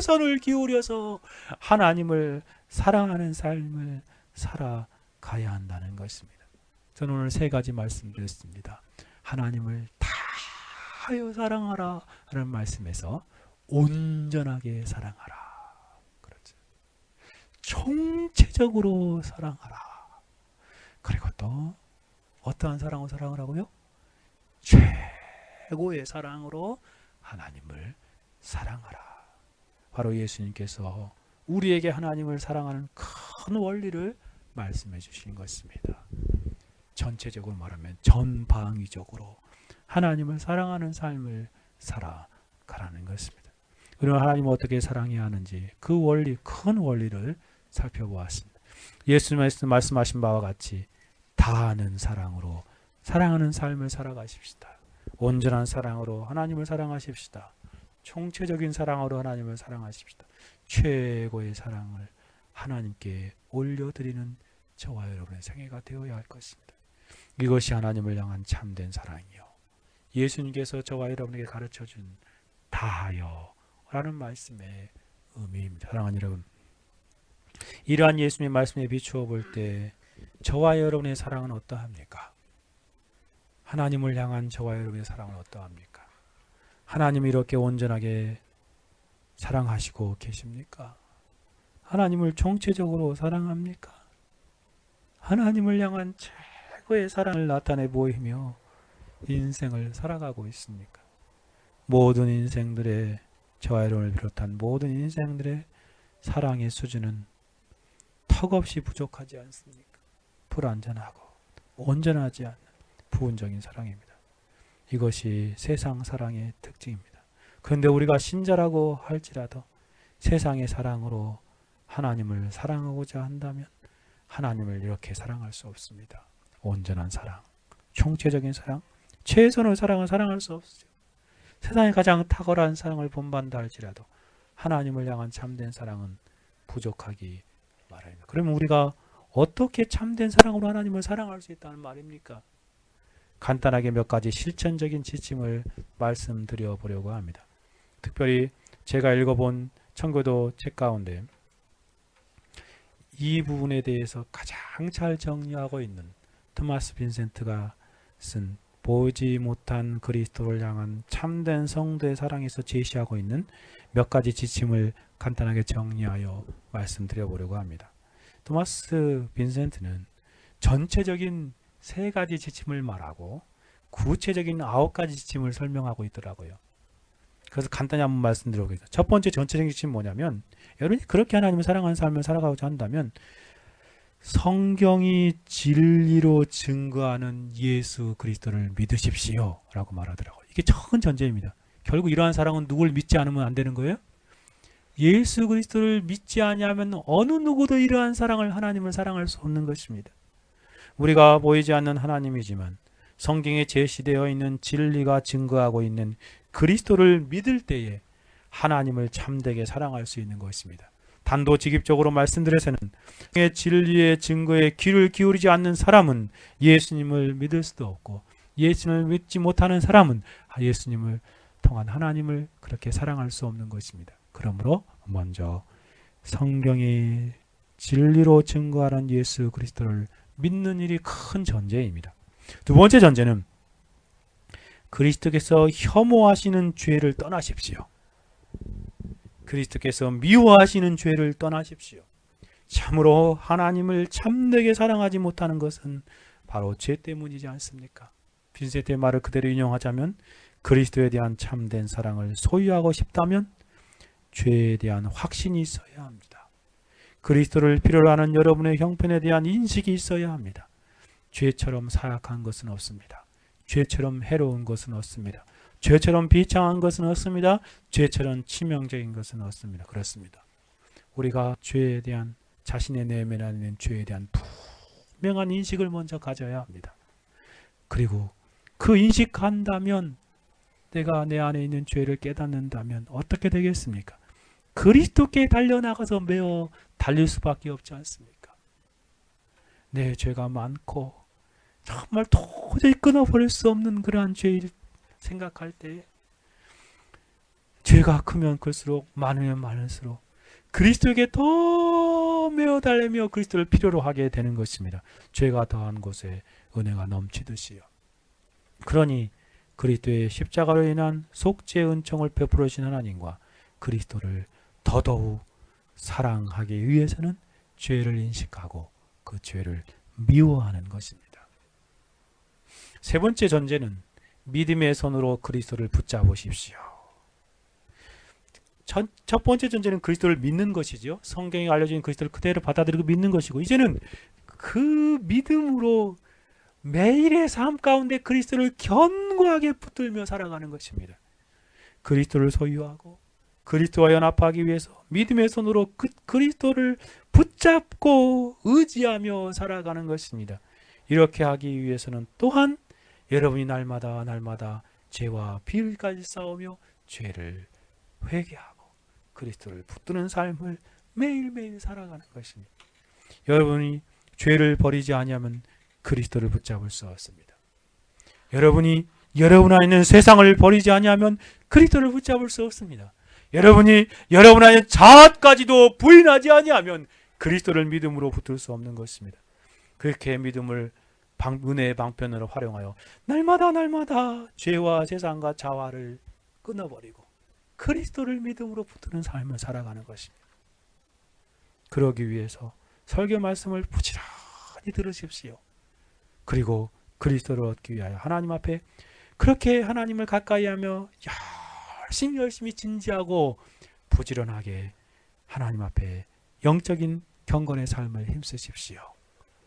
최선을 기울여서 하나님을 사랑하는 삶을 살아가야 한다는 것입니다. 저는 오늘 세 가지 말씀드렸습니다. 하나님을 다하여 사랑하라 하는 말씀에서 온전하게 사랑하라. 그렇죠. 총체적으로 사랑하라. 그리고 또 어떠한 사랑으로 사랑하라고요? 최고의 사랑으로 하나님을 사랑하라. 바로 예수님께서 우리에게 하나님을 사랑하는 큰 원리를 말씀해 주신 것입니다. 전체적으로 말하면 전방위적으로 하나님을 사랑하는 삶을 살아가라는 것입니다. 그러면 하나님을 어떻게 사랑해야 하는지 그 원리, 큰 원리를 살펴보았습니다. 예수님께서 말씀하신 바와 같이 다하는 사랑으로 사랑하는 삶을 살아가십시다. 온전한 사랑으로 하나님을 사랑하십시다. 총체적인 사랑으로 하나님을 사랑하십시다. 최고의 사랑을 하나님께 올려드리는 저와 여러분의 생애가 되어야 할 것입니다. 이것이 하나님을 향한 참된 사랑이요, 예수님께서 저와 여러분에게 가르쳐준 다하여 라는 말씀의 의미입니다. 사랑하는 여러분, 이러한 예수님의 말씀에 비추어 볼 때 저와 여러분의 사랑은 어떠합니까? 하나님을 향한 저와 여러분의 사랑은 어떠합니까? 하나님이 이렇게 온전하게 사랑하시고 계십니까? 하나님을 총체적으로 사랑합니까? 하나님을 향한 최고의 사랑을 나타내 보이며 인생을 살아가고 있습니까? 모든 인생들의, 저와 여러분을 비롯한 모든 인생들의 사랑의 수준은 턱없이 부족하지 않습니까? 불완전하고 온전하지 않는 부분적인 사랑입니다. 이것이 세상 사랑의 특징입니다. 그런데 우리가 신자라고 할지라도 세상의 사랑으로 하나님을 사랑하고자 한다면 하나님을 이렇게 사랑할 수 없습니다. 온전한 사랑, 총체적인 사랑, 최선을 사랑할 수 없어요. 세상에 가장 탁월한 사랑을 본받는다 할지라도 하나님을 향한 참된 사랑은 부족하기 마련입니다. 그러면 우리가 어떻게 참된 사랑으로 하나님을 사랑할 수 있다는 말입니까? 간단하게 몇 가지 실천적인 지침을 말씀드려 보려고 합니다. 특별히 제가 읽어본 청교도 책 가운데 이 부분에 대해서 가장 잘 정리하고 있는 토마스 빈센트가 쓴 보지 못한 그리스도를 향한 참된 성도의 사랑에서 제시하고 있는 몇 가지 지침을 간단하게 정리하여 말씀드려 보려고 합니다. 토마스 빈센트는 전체적인 3가지 지침을 말하고 구체적인 9가지 지침을 설명하고 있더라고요. 그래서 간단히 한번 말씀드려보겠습니다. 첫 번째 전체적인 지침은 뭐냐면, 여러분이 그렇게 하나님을 사랑하는 삶을 살아가고자 한다면 성경이 진리로 증거하는 예수 그리스도를 믿으십시오 라고 말하더라고요. 이게 첫 전제입니다. 결국 이러한 사랑은 누굴 믿지 않으면 안 되는 거예요? 예수 그리스도를 믿지 아니하면 어느 누구도 이러한 사랑을, 하나님을 사랑할 수 없는 것입니다. 우리가 보이지 않는 하나님이지만 성경에 제시되어 있는 진리가 증거하고 있는 그리스도를 믿을 때에 하나님을 참되게 사랑할 수 있는 것입니다. 단도직입적으로 말씀드려서는 진리의 증거에 귀를 기울이지 않는 사람은 예수님을 믿을 수도 없고, 예수님을 믿지 못하는 사람은 예수님을 통한 하나님을 그렇게 사랑할 수 없는 것입니다. 그러므로 먼저 성경이 진리로 증거하는 예수 그리스도를 믿는 일이 큰 전제입니다. 두 번째 전제는 그리스도께서 혐오하시는 죄를 떠나십시오. 그리스도께서 미워하시는 죄를 떠나십시오. 참으로 하나님을 참되게 사랑하지 못하는 것은 바로 죄 때문이지 않습니까? 빈센트의 말을 그대로 인용하자면 그리스도에 대한 참된 사랑을 소유하고 싶다면 죄에 대한 확신이 있어야 합니다. 그리스도를 필요로 하는 여러분의 형편에 대한 인식이 있어야 합니다. 죄처럼 사악한 것은 없습니다. 죄처럼 해로운 것은 없습니다. 죄처럼 비참한 것은 없습니다. 죄처럼 치명적인 것은 없습니다. 그렇습니다. 우리가 죄에 대한, 자신의 내면에 있는 죄에 대한 분명한 인식을 먼저 가져야 합니다. 그리고 그 인식한다면, 내가 내 안에 있는 죄를 깨닫는다면 어떻게 되겠습니까? 그리스도께 달려나가서 매어 달릴 수밖에 없지 않습니까? 내 죄가 많고 정말 도저히 끊어버릴 수 없는 그러한 죄를 생각할 때, 죄가 크면 클수록, 많으면 많을수록 그리스도에게 더 매어 달리며 그리스도를 필요로 하게 되는 것입니다. 죄가 더한 곳에 은혜가 넘치듯이요. 그러니 그리스도의 십자가로 인한 속죄의 은총을 베풀어 주신 하나님과 그리스도를 더더욱 사랑하기 위해서는 죄를 인식하고 그 죄를 미워하는 것입니다. 세 번째 전제는 믿음의 손으로 그리스도를 붙잡으십시오. 첫 번째 전제는 그리스도를 믿는 것이죠. 성경에 알려진 그리스도를 그대로 받아들이고 믿는 것이고, 이제는 그 믿음으로 매일의 삶 가운데 그리스도를 견고하게 붙들며 살아가는 것입니다. 그리스도를 소유하고 그리스도와 연합하기 위해서 믿음의 손으로 그리스도를 붙잡고 의지하며 살아가는 것입니다. 이렇게 하기 위해서는 또한 여러분이 날마다 죄와 비일까지 싸우며 죄를 회개하고 그리스도를 붙드는 삶을 매일매일 살아가는 것입니다. 여러분이 죄를 버리지 아니하면 그리스도를 붙잡을 수 없습니다. 여러분이 여러분 안에 있는 세상을 버리지 아니하면 그리스도를 붙잡을 수 없습니다. 여러분이 여러분 안에 자아까지도 부인하지 아니하면 그리스도를 믿음으로 붙들 수 없는 것입니다. 그렇게 믿음을 은혜의 방편으로 활용하여 날마다 죄와 세상과 자아를 끊어버리고 그리스도를 믿음으로 붙드는 삶을 살아가는 것입니다. 그러기 위해서 설교 말씀을 부지런히 들으십시오. 그리고 그리스도를 얻기 위하여 하나님 앞에 그렇게 하나님을 가까이 하며 열심히 진지하고 부지런하게 하나님 앞에 영적인 경건의 삶을 힘쓰십시오.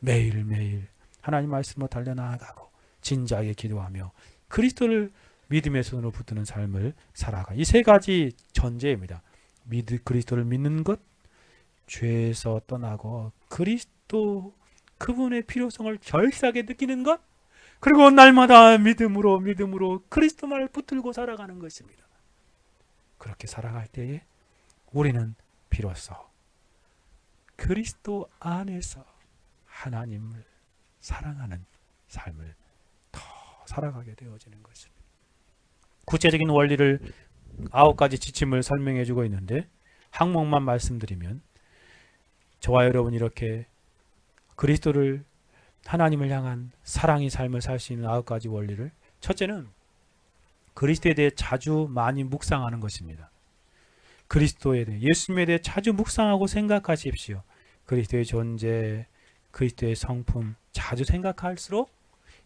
매일매일 하나님 말씀으로 달려나가고 진지하게 기도하며 그리스도를 믿음의 손으로 붙드는 삶을 살아가. 이 세 가지 전제입니다. 그리스도를 믿는 것, 죄에서 떠나고 그리스도 그분의 필요성을 절실하게 느끼는 것, 그리고 날마다 믿음으로 그리스도만을 붙들고 살아가는 것입니다. 그렇게 살아갈 때에 우리는 비로소 그리스도 안에서 하나님을 사랑하는 삶을 더 살아가게 되어지는 것입니다. 구체적인 원리를 9가지 지침을 설명해 주고 있는데 항목만 말씀드리면, 저와 여러분 이렇게 그리스도를, 하나님을 향한 사랑의 삶을 살 수 있는 9가지 원리를, 첫째는 그리스도에 대해 자주 많이 묵상하는 것입니다. 그리스도에 대해, 예수님에 대해 자주 묵상하고 생각하십시오. 그리스도의 존재, 그리스도의 성품 자주 생각할수록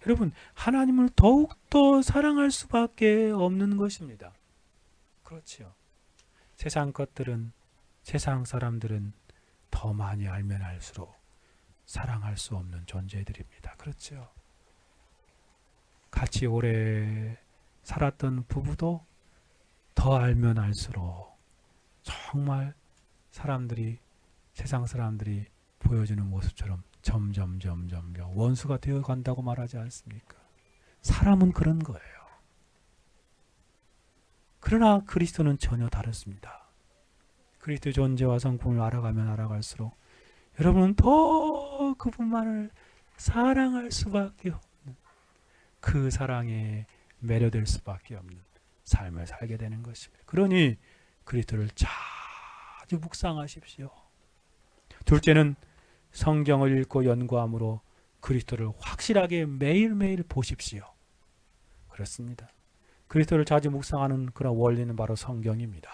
여러분 하나님을 더욱더 사랑할 수밖에 없는 것입니다. 그렇죠. 세상 것들은, 세상 사람들은 더 많이 알면 알수록 사랑할 수 없는 존재들입니다. 그렇죠. 같이 오래 살았던 부부도 더 알면 알수록 정말 사람들이, 세상 사람들이 보여주는 모습처럼 점점 원수가 되어 간다고 말하지 않습니까? 사람은 그런 거예요. 그러나 그리스도는 전혀 다릅니다. 그리스도의 존재와 성품을 알아가면 알아갈수록 여러분은 더 그분만을 사랑할 수밖에 없는, 그 사랑에 매료될 수밖에 없는 삶을 살게 되는 것입니다. 그러니 그리스도를 자주 묵상하십시오. 둘째는 성경을 읽고 연구함으로 그리스도를 확실하게 매일매일 보십시오. 그렇습니다. 그리스도를 자주 묵상하는 그런 원리는 바로 성경입니다.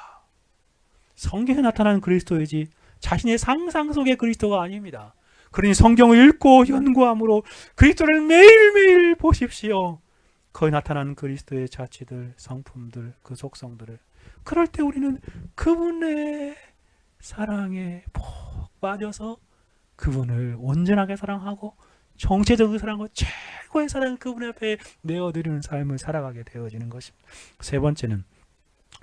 성경에 나타나는 그리스도이지 자신의 상상 속의 그리스도가 아닙니다. 그러니 성경을 읽고 연구함으로 그리스도를 매일매일 보십시오. 거기 나타나는 그리스도의 자취들, 성품들, 그 속성들을, 그럴 때 우리는 그분의 사랑에 푹 빠져서 그분을 온전하게 사랑하고 정체적인 사랑과 최고의 사랑을 그분 앞에 내어드리는 삶을 살아가게 되어지는 것입니다. 세 번째는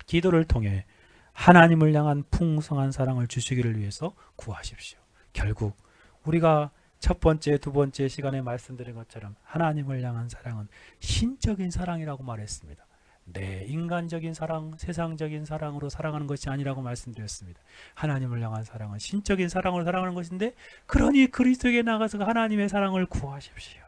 기도를 통해 하나님을 향한 풍성한 사랑을 주시기를 위해서 구하십시오. 결국 우리가 첫 번째, 두 번째 시간에 말씀드린 것처럼 하나님을 향한 사랑은 신적인 사랑이라고 말했습니다. 내 인간적인 사랑, 세상적인 사랑으로 사랑하는 것이 아니라고 말씀드렸습니다. 하나님을 향한 사랑은 신적인 사랑으로 사랑하는 것인데, 그러니 그리스도에게 나가서 하나님의 사랑을 구하십시오.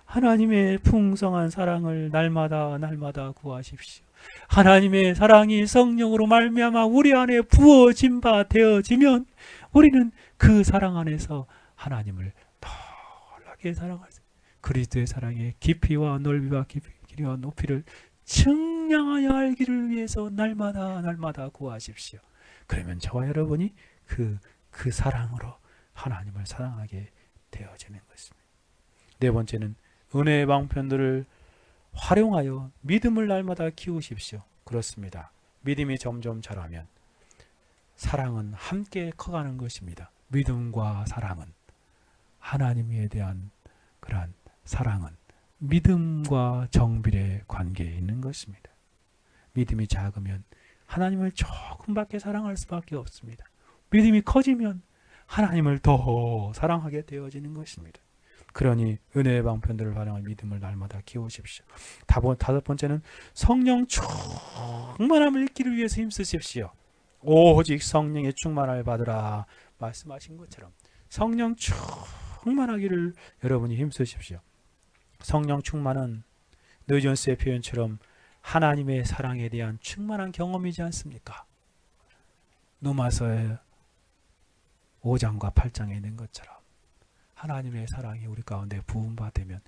하나님의 풍성한 사랑을 날마다 구하십시오. 하나님의 사랑이 성령으로 말미암아 우리 안에 부어진 바 되어지면 우리는 그 사랑 안에서 하나님을 덜하게 사랑할 수, 그리스도의 사랑의 깊이와 넓이와 길이와 높이를 증량하여 알기를 위해서 날마다 구하십시오. 그러면 저와 여러분이 그 사랑으로 하나님을 사랑하게 되어지는 것입니다. 네 번째는 은혜의 방편들을 활용하여 믿음을 날마다 키우십시오. 그렇습니다. 믿음이 점점 자라면 사랑은 함께 커가는 것입니다. 믿음과 사랑은, 하나님에 대한 그러한 사랑은 믿음과 정비례 관계에 있는 것입니다. 믿음이 작으면 하나님을 조금밖에 사랑할 수밖에 없습니다. 믿음이 커지면 하나님을 더 사랑하게 되어지는 것입니다. 그러니 은혜의 방편들을 활용한 믿음을 날마다 키우십시오. 다섯 번째는 성령 충만함을 잊기를 위해서 힘쓰십시오. 오직 성령의 충만함을 받으라 말씀하신 것처럼 성령 충만하기를 여러분이 힘쓰십시오. 성령 충만은 노이존스의 표현처럼 하나님의 사랑에 대한 충만한 경험이지 않습니까? 로마서 5장과 8장에 있는 것처럼 하나님의 사랑이 우리 가운데 부음받으면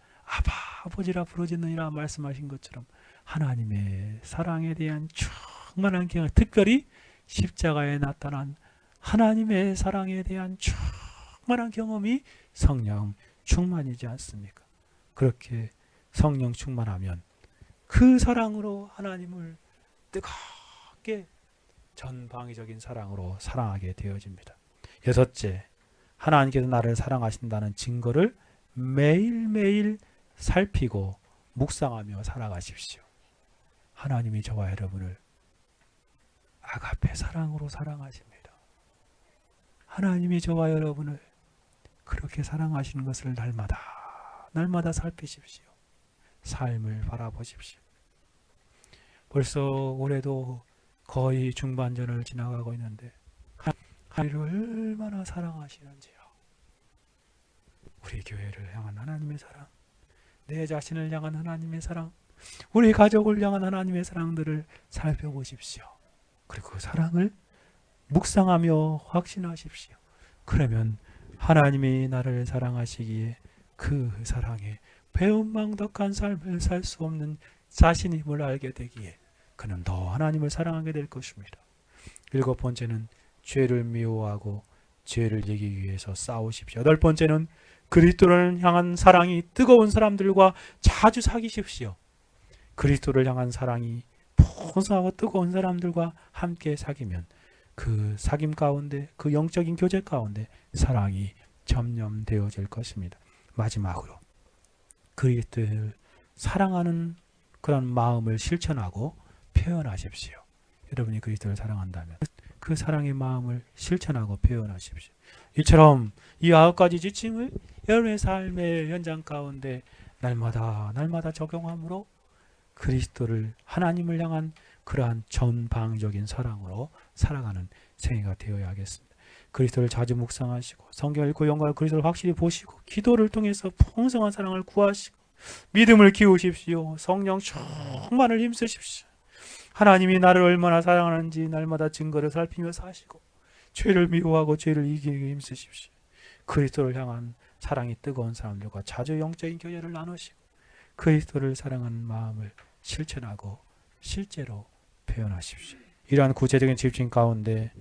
아버지라 부르짖느니라 말씀하신 것처럼 하나님의 사랑에 대한 충만한 경험, 특별히 십자가에 나타난 하나님의 사랑에 대한 충만한 경험이 성령 충만이지 않습니까? 그렇게 성령 충만하면 그 사랑으로 하나님을 뜨겁게 전방위적인 사랑으로 사랑하게 되어집니다. 여섯째, 하나님께서 나를 사랑하신다는 증거를 매일매일 살피고 묵상하며 살아가십시오. 하나님이 저와 여러분을 아가페 사랑으로 사랑하십니다. 하나님이 저와 여러분을 그렇게 사랑하시는 것을 날마다 살피십시오. 삶을 바라보십시오. 벌써 올해도 거의 중반전을 지나가고 있는데 하나님을 얼마나 사랑하시는지요. 우리 교회를 향한 하나님의 사랑, 내 자신을 향한 하나님의 사랑, 우리 가족을 향한 하나님의 사랑들을 살펴보십시오. 그리고 그 사랑을 묵상하며 확신하십시오. 그러면 하나님이 나를 사랑하시기에 그 사랑에 배은망덕한 삶을 살 수 없는 자신임을 알게 되기에 그는 더 하나님을 사랑하게 될 것입니다. 7번째는 죄를 미워하고 죄를 이기기 위해서 싸우십시오. 8번째는 그리스도를 향한 사랑이 뜨거운 사람들과 자주 사귀십시오. 그리스도를 향한 사랑이 풍성하고 뜨거운 사람들과 함께 사귀면 그 사귐 가운데, 그 영적인 교제 가운데 사랑이 점념되어질 것입니다. 마지막으로 그리스도를 사랑하는 그런 마음을 실천하고 표현하십시오. 여러분이 그리스도를 사랑한다면 그 사랑의 마음을 실천하고 표현하십시오. 이처럼 이 9가지 지침을 여러분의 삶의 현장 가운데 날마다 적용함으로 그리스도를, 하나님을 향한 그러한 전방위적인 사랑으로 살아가는 생애가 되어야 하겠습니다. 그리스도를 자주 묵상하시고 성경 읽고 영광을 그리스도를 확실히 보시고 기도를 통해서 풍성한 사랑을 구하시고 믿음을 키우십시오. 성령 충만을 힘쓰십시오. 하나님이 나를 얼마나 사랑하는지 날마다 증거를 살피며 사시고 죄를 미워하고 죄를 이기기 힘쓰십시오. 그리스도를 향한 사랑이 뜨거운 사람들과 자주 영적인 교제를 나누시고 그리스도를 사랑하는 마음을 실천하고 실제로 표현하십시오. 이러한 구체적인 지침 가운데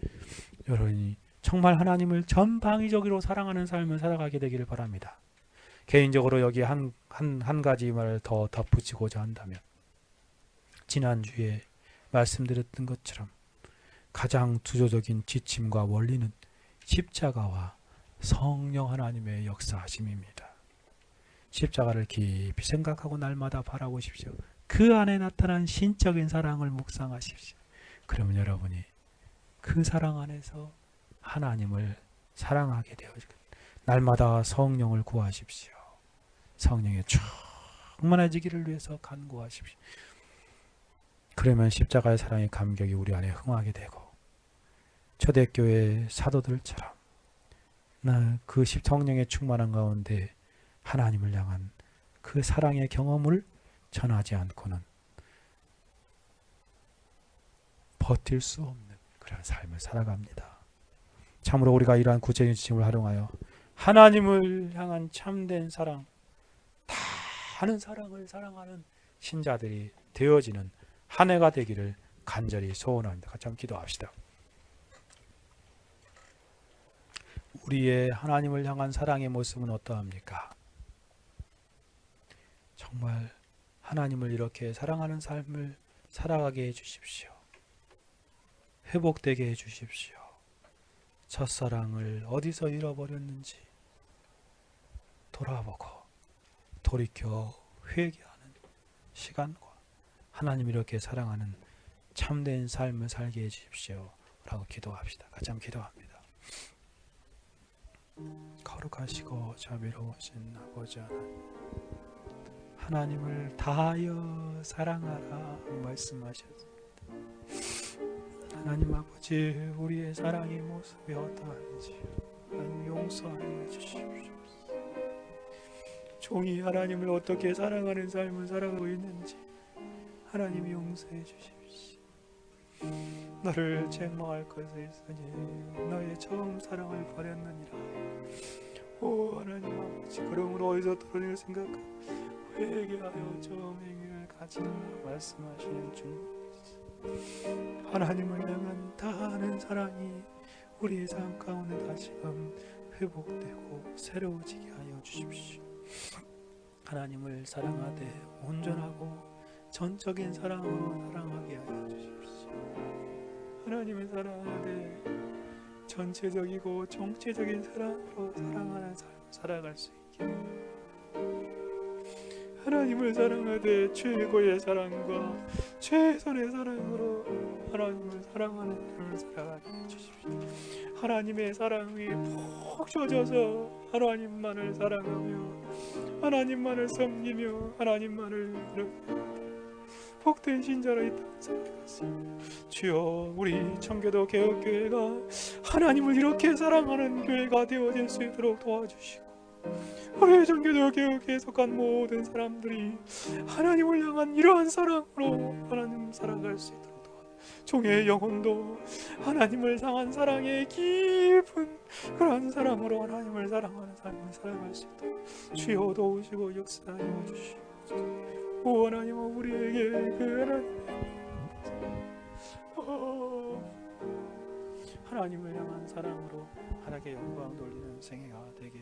여러분이 정말 하나님을 전방위적으로 사랑하는 삶을 살아가게 되기를 바랍니다. 개인적으로 여기 한 가지 말을 더 덧붙이고자 한다면 지난주에 말씀드렸던 것처럼 가장 두조적인 지침과 원리는 십자가와 성령 하나님의 역사하심입니다. 십자가를 깊이 생각하고 날마다 바라보십시오. 그 안에 나타난 신적인 사랑을 묵상하십시오. 그러면 여러분이 그 사랑 안에서 하나님을 사랑하게 되어질 것입니다. 날마다 성령을 구하십시오. 성령의 충만해지기를 위해서 간구하십시오. 그러면 십자가의 사랑의 감격이 우리 안에 흥하게 되고 초대교회 사도들처럼 그 성령의 충만한 가운데 하나님을 향한 그 사랑의 경험을 전하지 않고는 버틸 수 없는 그런 삶을 살아갑니다. 참으로 우리가 이러한 구체적인 지침을 활용하여 하나님을 향한 참된 사랑, 다하는 사랑을 사랑하는 신자들이 되어지는 한 해가 되기를 간절히 소원합니다. 같이 한번 기도합시다. 우리의 하나님을 향한 사랑의 모습은 어떠합니까? 정말 하나님을 이렇게 사랑하는 삶을 살아가게 해주십시오. 회복되게 해주십시오. 첫사랑을 어디서 잃어버렸는지 돌아보고 돌이켜 회개하는 시간과 하나님 이렇게 사랑하는 참된 삶을 살게 해주십시오 라고 기도합시다. 같이 한번 기도합니다. 거룩하시고 자비로우신 아버지 하나님을 다하여 사랑하라 말씀하셨습니다. 하나님 아버지, 우리의 사랑의 모습이 어떠한지 하나님 용서하여 주십시오. 종이 하나님을 어떻게 사랑하는 삶을 살아가고 있는지 하나님이 용서해 주십시오. 너를 책망할 것에 있으니 너의 처음 사랑을 버렸느니라. 오 하나님 아버지, 그러므로 어디서 떨어질 생각하고 회개하여 처음 행위를 가지라 말씀하시는 주. 하나님을 향한 다하는 사랑이 우리의 삶 가운데 다시금 회복되고 새로워지게 하여 주십시오. 하나님을 사랑하되 온전하고 전적인 사랑으로 사랑하게 하여 주십시오. 하나님을 사랑하되 전체적이고 정체적인 사랑으로 사랑하는 삶을 살아갈 수 있게 하나님을 사랑하되 최고의 사랑과 최선의 사랑으로 하나님을 사랑하는 삶을 살아가게 해주십시오. 하나님의 사랑에 푹 젖어서 하나님만을 사랑하며 하나님만을 섬기며 하나님만을 복된 신자로 이 땅에 살아갔습니다. 주여, 우리 청교도 개혁교회가 하나님을 이렇게 사랑하는 교회가 되어질 수 있도록 도와주시고, 우리 청교도 개혁교회에 속한 모든 사람들이 하나님을 향한 이러한 사랑으로 하나님 살아갈 수 있도록 도와주시고, 종의 영혼도 하나님을 향한 사랑의 깊은 그런 사랑으로 하나님을 사랑하는 삶을 살아갈 수 있도록 주여 도우시고 역사하여 주시옵소서. 오 하나님, 우리에게 그 하나님을 향한 사랑으로 하나님께 영광 돌리는 생애가 되게